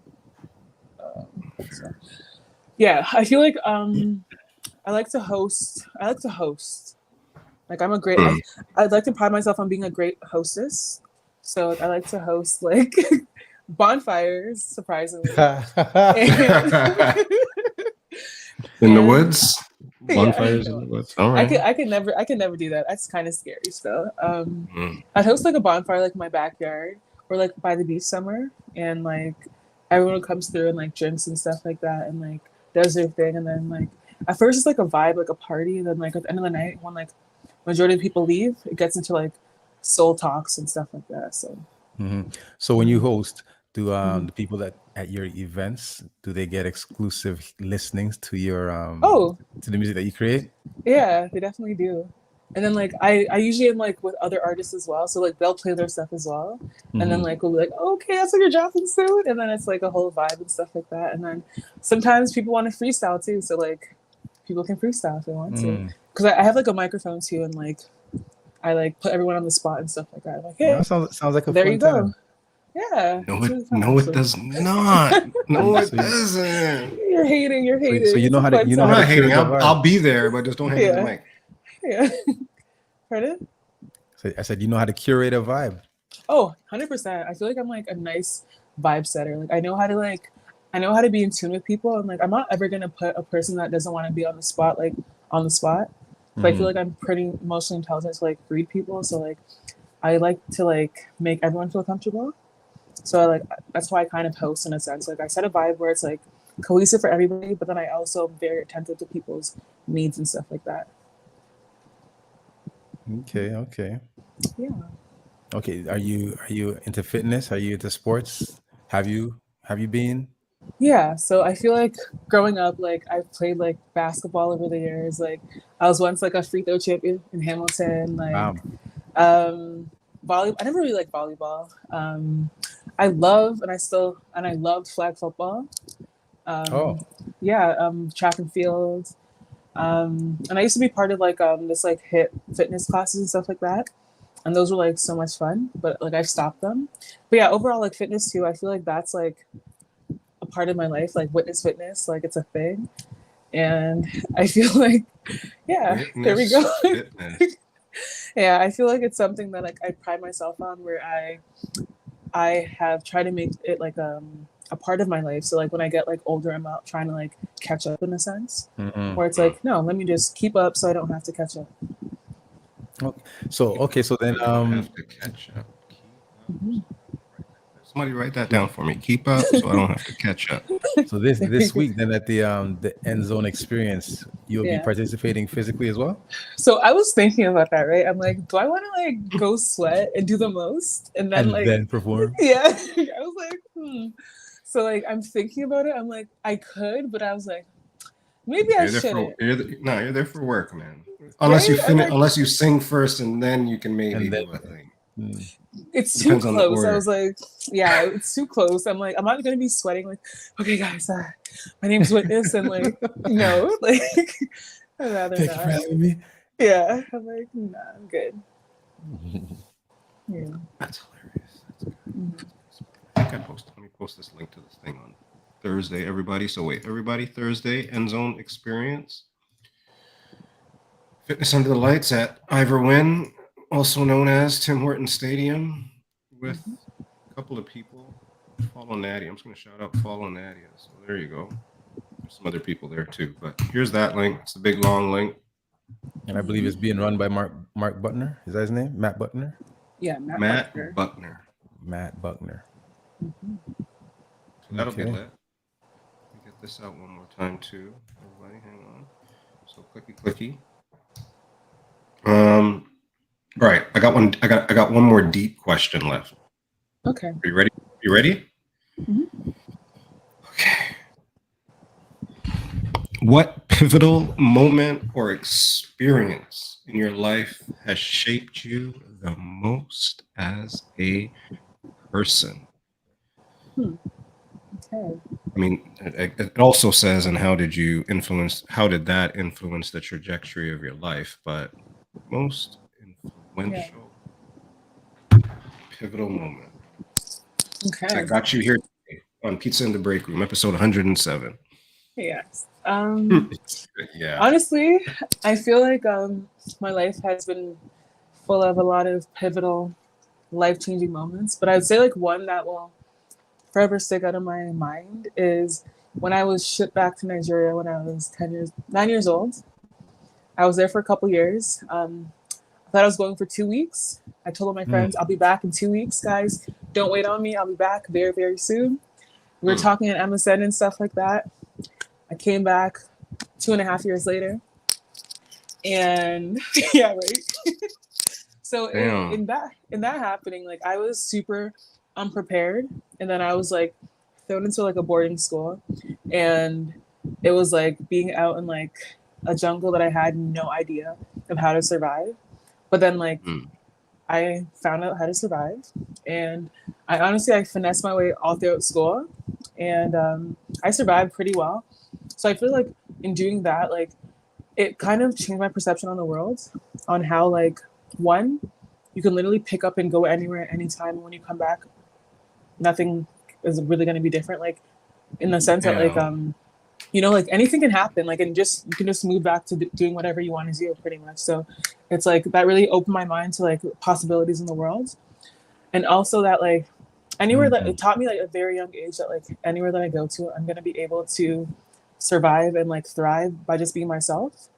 Yeah, I feel like I like to host. Like I'm a great. I'd like to pride myself on being a great hostess. So I like to host like bonfires, surprisingly. In the woods. Bonfires in the woods. All right. I could never do that. That's kind of scary still. I'd host like a bonfire like in my backyard or like by the beach somewhere, and like everyone comes through and like drinks and stuff like that, and like does their thing, and then like at first it's like a vibe, like a party, and then like at the end of the night when like majority of people leave, it gets into like soul talks and stuff like that. So So when you host, do the people that at your events, do they get exclusive listenings to your to the music that you create? Yeah, they definitely do. And then like I usually am like with other artists as well, so like they'll play their stuff as well, and then like we'll be like, okay, that's what you're dropping soon, and then it's like a whole vibe and stuff like that. And then sometimes people want to freestyle too, so like people can freestyle if they want to, because I have like a microphone too, and like I like put everyone on the spot and stuff like that. I'm like, hey, that sounds like a there fun you go. time. Yeah. No, it does not. No, it doesn't. You're hating. So you know how to. I'm not hating. I'll be there, but just don't hate the mic. Yeah. Pardon? So I said, you know how to curate a vibe. Oh, 100%. I feel like I'm like a nice vibe setter. Like I know how to be in tune with people, and like I'm not ever gonna put a person that doesn't want to be on the spot like on the spot. But I feel like I'm pretty emotionally intelligent to like read people. So like I like to like make everyone feel comfortable. So like that's why I kind of host in a sense. Like I set a vibe where it's like cohesive for everybody, but then I also am very attentive to people's needs and stuff like that. Okay. Yeah. Okay. Are you into fitness? Are you into sports? Have you been? Yeah. So I feel like growing up, like I've played like basketball over the years. Like I was once like a free throw champion in Hamilton. Like volleyball. I never really liked volleyball. I loved flag football. Yeah. Track and field. And I used to be part of like this like HIIT fitness classes and stuff like that, and those were like so much fun, but like I've stopped them. But yeah, overall like fitness too, I feel like that's like a part of my life, like Whitness fitness, like it's a thing, and I feel like there we go. Yeah, I feel like it's something that like I pride myself on, where I have tried to make it like a part of my life. So like when I get like older, I'm out trying to like catch up in a sense, where it's like, no, let me just keep up so I don't have to catch up. So then have to catch up. Somebody write that down for me. Keep up, so I don't have to catch up. So this week, then at the end zone experience, you'll be Yeah. participating physically as well. So I was thinking about that, right? I'm like, do I want to like go sweat and do the most, and then perform? Yeah, I was like, So like, I'm thinking about it. I'm like, I could, but I was like, maybe I shouldn't. You're there for work, man. Unless you finish, unless you sing first, and then you can maybe do a thing. It's too close. I was like, yeah, it's too close. I'm like, I'm not gonna be sweating. Like, okay, guys, my name's Whitness, and like, no, like, I'd rather Thank not. you for having me. Yeah, I'm like, nah, I'm good. Yeah, that's hilarious. That's good. I think let me post this link to this thing on Thursday, everybody. So wait, everybody, Thursday, End Zone Experience. Fitness Under the Lights at Ivor Wynn, also known as Tim Hortons Stadium, with a couple of people. Follow Natty. I'm just going to shout out Follow Natty. So there you go. There's some other people there too. But here's that link. It's a big, long link. And I believe it's being run by Mark Butner. Is that his name? Matt Butner? Yeah, Matt Buckner. Matt Buckner. So that'll be lit. Let me get this out one more time too. Everybody, hang on. So clicky. All right, I got one. I got one more deep question left. Okay. Are you ready? You ready? Mm-hmm. Okay. What pivotal moment or experience in your life has shaped you the most as a person? Okay. I mean, it also says, and how did that influence the trajectory of your life? But most influential, pivotal moment. Okay. I got you here today on Pizza in the Break Room, episode 107. Yes. Yeah. Honestly, I feel like my life has been full of a lot of pivotal, life-changing moments. But I'd say like one that will forever stick out of my mind is when I was shipped back to Nigeria when I was 9 years old. I was there for a couple years. I thought I was going for 2 weeks. I told all my friends, I'll be back in 2 weeks, guys. Don't wait on me. I'll be back very, very soon. We were talking at MSN and stuff like that. I came back 2.5 years later. And yeah, right. So in that happening, like I was super unprepared. And then I was like thrown into like a boarding school. And it was like being out in like a jungle that I had no idea of how to survive. But then like I found out how to survive, and I finessed my way all throughout school, and I survived pretty well. So I feel like in doing that, like it kind of changed my perception on the world, on how like one, you can literally pick up and go anywhere at any time, and when you come back, nothing is really going to be different. Like in the sense that like like anything can happen, like, and you can just move back to doing whatever you want to do pretty much. So it's like that really opened my mind to like possibilities in the world. And also that like anywhere that it taught me like at a very young age that like anywhere that I go to, I'm going to be able to survive and like thrive by just being myself.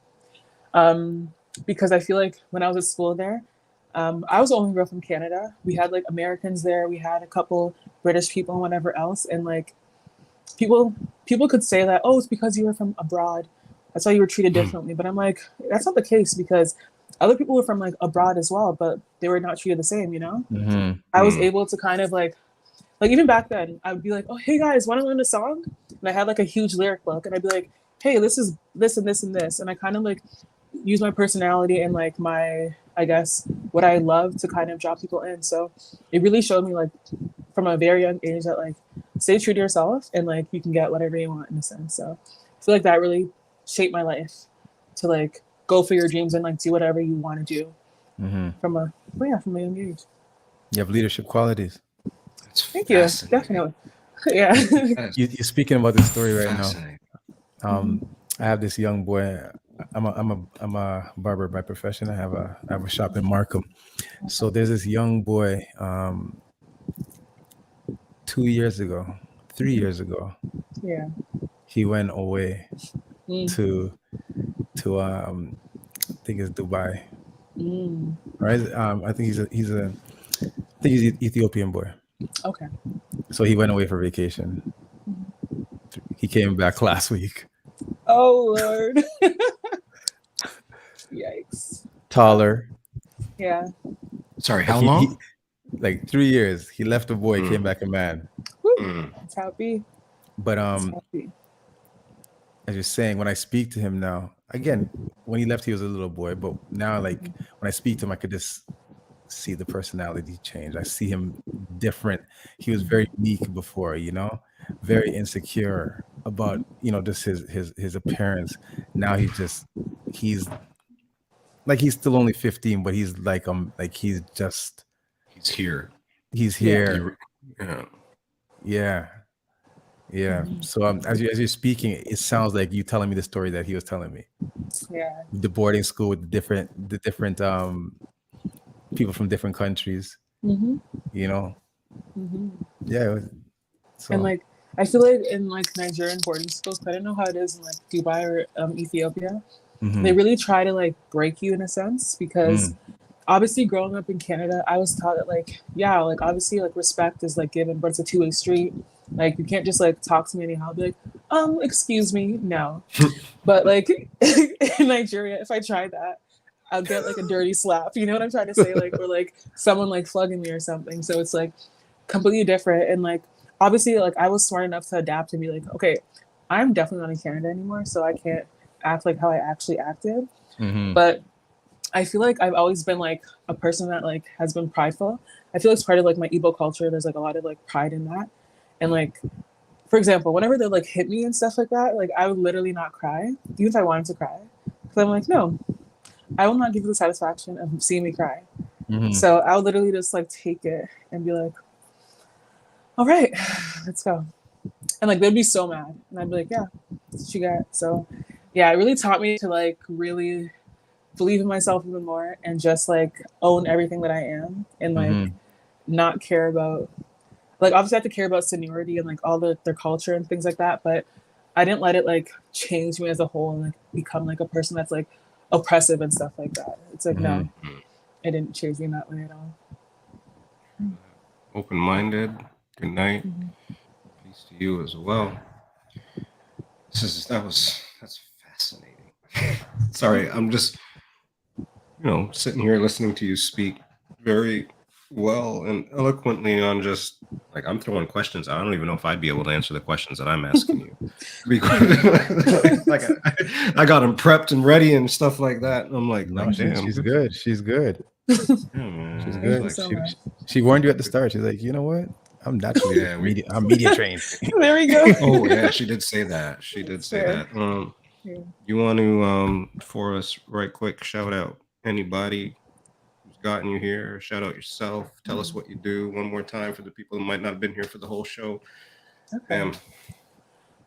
Because I feel like when I was at school there, I was the only girl from Canada. We had like Americans there. We had a couple British people and whatever else. And like, people could say that, oh, it's because you were from abroad, that's why you were treated differently. But I'm like, that's not the case, because other people were from like abroad as well, but they were not treated the same, you know. I was able to kind of like even back then I would be like, oh, hey guys, want to learn a song? And I had like a huge lyric book, and I'd be like, hey, this is this and this and this, and I kind of like use my personality and like my, I guess, what I love to kind of draw people in. So it really showed me like from a very young age that like stay true to yourself, and like you can get whatever you want in a sense. So I feel like that really shaped my life to like go for your dreams and like do whatever you want to do from a young age. You have leadership qualities. Thank you. Definitely. Yeah. You're speaking about this story right now. I have this young boy. I'm a barber by profession. I have a shop in Markham. So there's this young boy. 3 years ago, he went away to I think it's Dubai. Right? I think he's Ethiopian boy. Okay. So he went away for vacation. He came back last week. Oh Lord. Yikes. Taller. Yeah. Sorry, how long? Like 3 years. He left a boy, came back a man. That's how it be. But as you're saying, when I speak to him now, again, when he left, he was a little boy, but now, like, when I speak to him, I could just see the personality change. I see him different. He was very meek before, you know, very insecure about, you know, just his appearance. Now he's like, he's still only 15, but he's like he's here. He's here. Yeah. So as you're speaking, it sounds like you telling me the story that he was telling me. Yeah. The boarding school with the different people from different countries. You know. Yeah. So. And like, I feel like in like Nigerian boarding schools, I don't know how it is in like Dubai or Ethiopia. They really try to like break you in a sense, because obviously growing up in Canada, I was taught that like, yeah, like obviously like respect is like given, but it's a two-way street. Like you can't just like talk to me anyhow, be like, excuse me, no. But like in Nigeria, if I tried that, I'll get like a dirty slap. You know what I'm trying to say? Like, or like someone like flogging me or something. So it's like completely different. And like obviously like I was smart enough to adapt and be like, okay, I'm definitely not in Canada anymore, so I can't act like how I actually acted. But I feel like I've always been like a person that like has been prideful. I feel like it's part of like my Igbo culture. There's like a lot of like pride in that. And like, for example, whenever they like hit me and stuff like that, like I would literally not cry, even if I wanted to cry. Because I'm like, no, I will not give you the satisfaction of seeing me cry. So I would literally just like take it and be like, all right, let's go. And like, they'd be so mad. And I'd be like, yeah, that's what you got. So yeah, it really taught me to like really believe in myself even more and just like own everything that I am and like not care about, like obviously I have to care about seniority and like all their culture and things like that, but I didn't let it like change me as a whole and like become like a person that's like oppressive and stuff like that. It's like no, it didn't change me in that way at all. Open-minded. Good night. Peace to you as well. That's fascinating. Sorry, I'm just sitting here listening to you speak very well and eloquently on just like I'm throwing questions. I don't even know if I'd be able to answer the questions that I'm asking you. I got them prepped and ready and stuff like that. And I'm like, no, damn, she's good. She's good. Yeah, man. She's good. Like, so she warned you at the start. She's like, you know what? I'm naturally I'm media trained. There we go. Oh yeah, she did say that. She did say that. You want to for us right quick shout out anybody who's gotten you here, shout out yourself, tell us what you do one more time for the people who might not have been here for the whole show. Okay.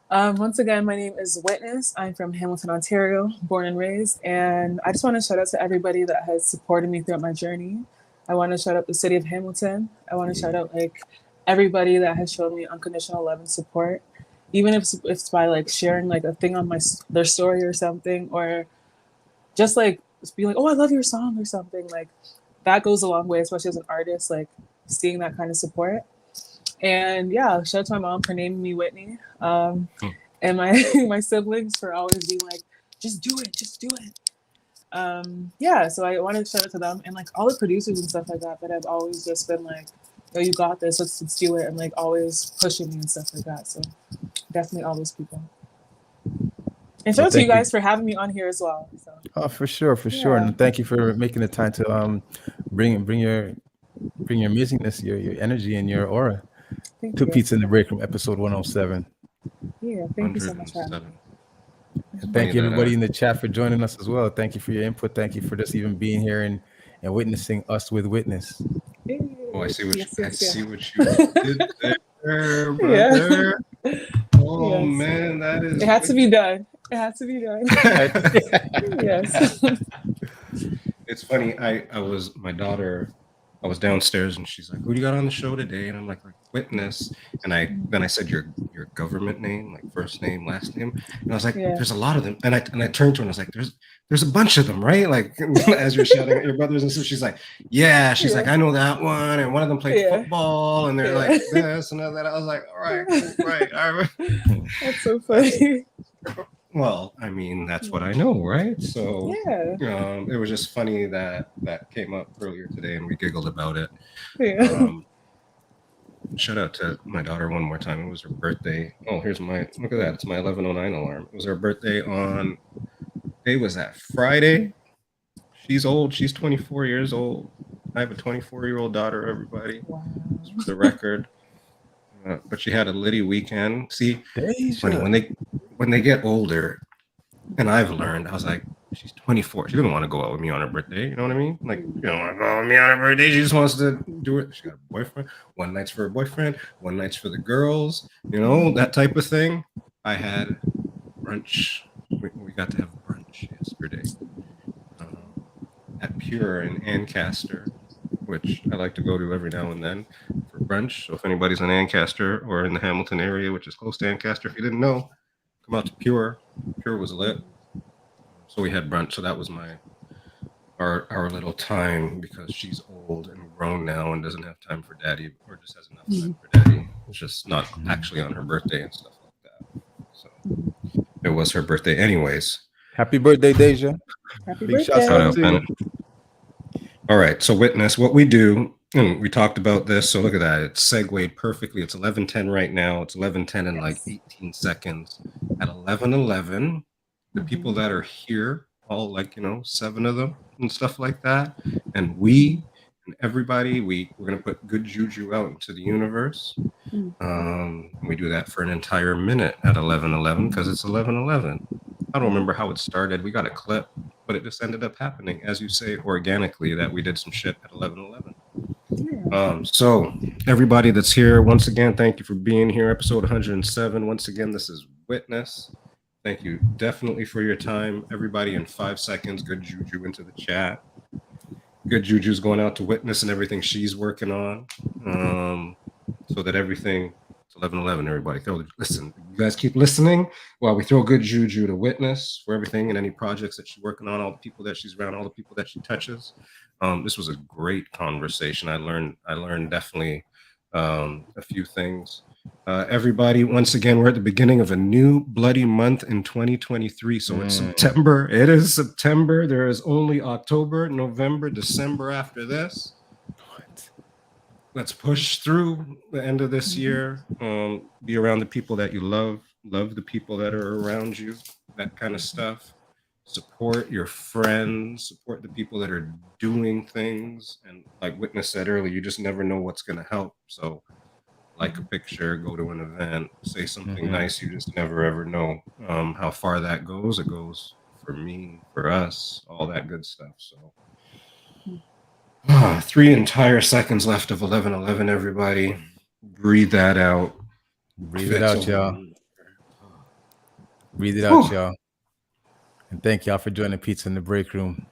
Once again, my name is Whitness. I'm from Hamilton, Ontario, born and raised, and I just want to shout out to everybody that has supported me throughout my journey. I want to shout out the city of Hamilton. I want to shout out like everybody that has shown me unconditional love and support, even if it's by like sharing like a thing on their story or something, or just like being like, oh, I love your song or something. Like that goes a long way, especially as an artist, like seeing that kind of support. And yeah, shout out to my mom for naming me Whitney. And my siblings for always being like, just do it. Yeah, so I wanted to shout out to them and like all the producers and stuff like that have always just been like, oh, you got this, let's do it, and like always pushing me and stuff like that. So definitely all those people. And shout out to you guys for having me on here as well. So. Oh, for sure. And thank you for making the time to bring your amazingness, your energy, and your aura. Thank to you. Pizza in the Break Room, episode 107. Yeah, thank you so much for having me. And thank you everybody in the chat for joining us as well. Thank you for your input. Thank you for just even being here and witnessing us with Whitness. Oh, I see what you did there, brother. Yeah. Oh man, that is. It had to be done. Yes. It's funny. I was my daughter I was downstairs and she's like, "Who do you got on the show today?" And I'm like Whitness. And then I said your government name, like first name, last name. And I was like, "There's a lot of them." And I turned to her and I was like, "There's a bunch of them, right?" Like as you're shouting at your brothers and sisters, she's like, "Yeah." She's like, "I know that one, and one of them played football, and they're like this and that." I was like, "All right, cool, right." That's so funny. Well, I mean, that's what I know, right? So it was just funny that came up earlier today, and we giggled about it. Shout out to my daughter one more time. It was her birthday. Oh, look at that. It's my 11:09 alarm. It was her birthday on, day was that Friday. She's old. She's 24 years old. I have a 24-year-old daughter, everybody. Wow. For the record. But she had a litty weekend. See, it's funny when they get older, and I've learned, I was like, she's 24. She didn't want to go out with me on her birthday. You know what I mean? Like, you don't want to go out with me on her birthday. She just wants to do it. She got a boyfriend. One night's for her boyfriend. One night's for the girls. You know, that type of thing. I had brunch. We got to have brunch yesterday at Pure in Ancaster, which I like to go to every now and then for brunch. So if anybody's in Ancaster or in the Hamilton area, which is close to Ancaster, if you didn't know, come out to Pure. Pure was lit. So we had brunch. So that was our little time, because she's old and grown now and doesn't have time for daddy, or just has enough time for daddy. It's just not actually on her birthday and stuff like that. So it was her birthday anyways. Happy birthday, Deja. Happy birthday. Shout out to you. All right. So Whitness, what we do, and we talked about this. So look at that. It's segued perfectly. It's 11:10 right now. It's 11:10 in like 18 seconds. At 11:11, the people that are here, all like, 7 of them and stuff like that. And we and everybody, we're going to put good juju out into the universe. We do that for an entire minute at 11:11 because it's 11:11. I don't remember how it started. We got a clip, but it just ended up happening, as you say, organically, that we did some shit at 11:11. So everybody that's here, once again, thank you for being here. Episode 107. Once again, this is Whitness. Thank you definitely for your time. Everybody in 5 seconds, good juju into the chat. Good juju's going out to Whitness and everything she's working on. So that everything, it's 11:11, everybody. Listen, you guys keep listening while we throw good juju to Whitness for everything and any projects that she's working on, all the people that she's around, all the people that she touches. This was a great conversation. I learned definitely a few things. Everybody, once again, we're at the beginning of a new bloody month in 2023. So it's September. It is September. There is only October, November, December after this. Let's push through the end of this year. Be around the people that you love the people that are around you, that kind of stuff. Support your friends, support the people that are doing things. And like Whitness said earlier, you just never know what's going to help. So like a picture, go to an event, say something nice. You just never, ever know how far that goes. It goes for me, for us, all that good stuff. So 3 entire seconds left of 11:11, everybody. Breathe that out. Breathe it out, y'all. Breathe it out, y'all. And thank y'all for joining Pizza in the Break Room,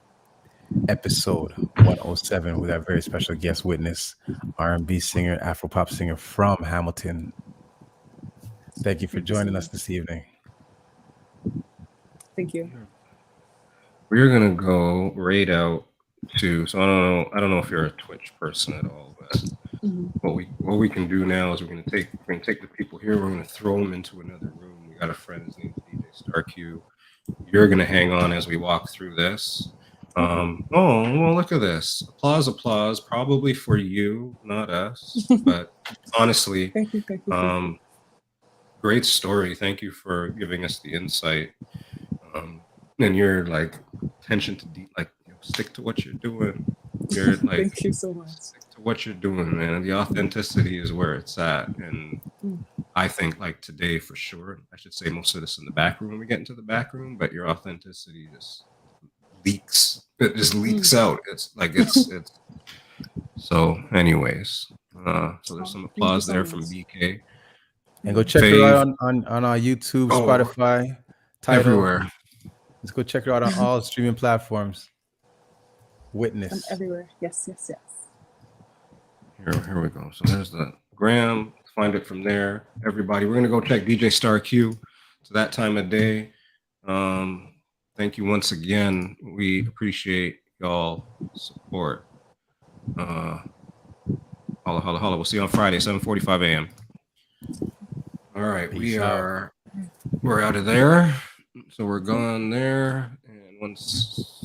episode 107, with our very special guest Whitness, R&B singer, Afro-pop singer from Hamilton. Thank you for joining us this evening. Thank you. We're gonna go right out to, so I don't know if you're a Twitch person at all, but what we can do now is we're gonna take the people here, we're gonna throw them into another room. We got a friend, his name's DJ StarQ. You're gonna hang on as we walk through this. Oh, well, look at this. Applause, probably for you, not us. But honestly, thank you. Great story. Thank you for giving us the insight. And you're like attention to stick to what you're doing. You're like thank you so much. Stick to what you're doing, man. The authenticity is where it's at. And I think like today for sure, I should say most of this in the back room when we get into the back room, but your authenticity just leaks. It just leaks out. It's like it's so anyways. So there's some applause there from BK. And go check her out on our YouTube, Spotify, Tidal. Everywhere. Let's go check her out on all streaming platforms. Whitness. I'm everywhere. Yes. Here we go. So there's the gram. Find it from there. Everybody, we're gonna go check DJ Star Q to that time of day. Thank you once again. We appreciate y'all support. Holla, holla, holla. We'll see you on Friday, 7:45 a.m. All right, we're out of there. So we're gone there. And once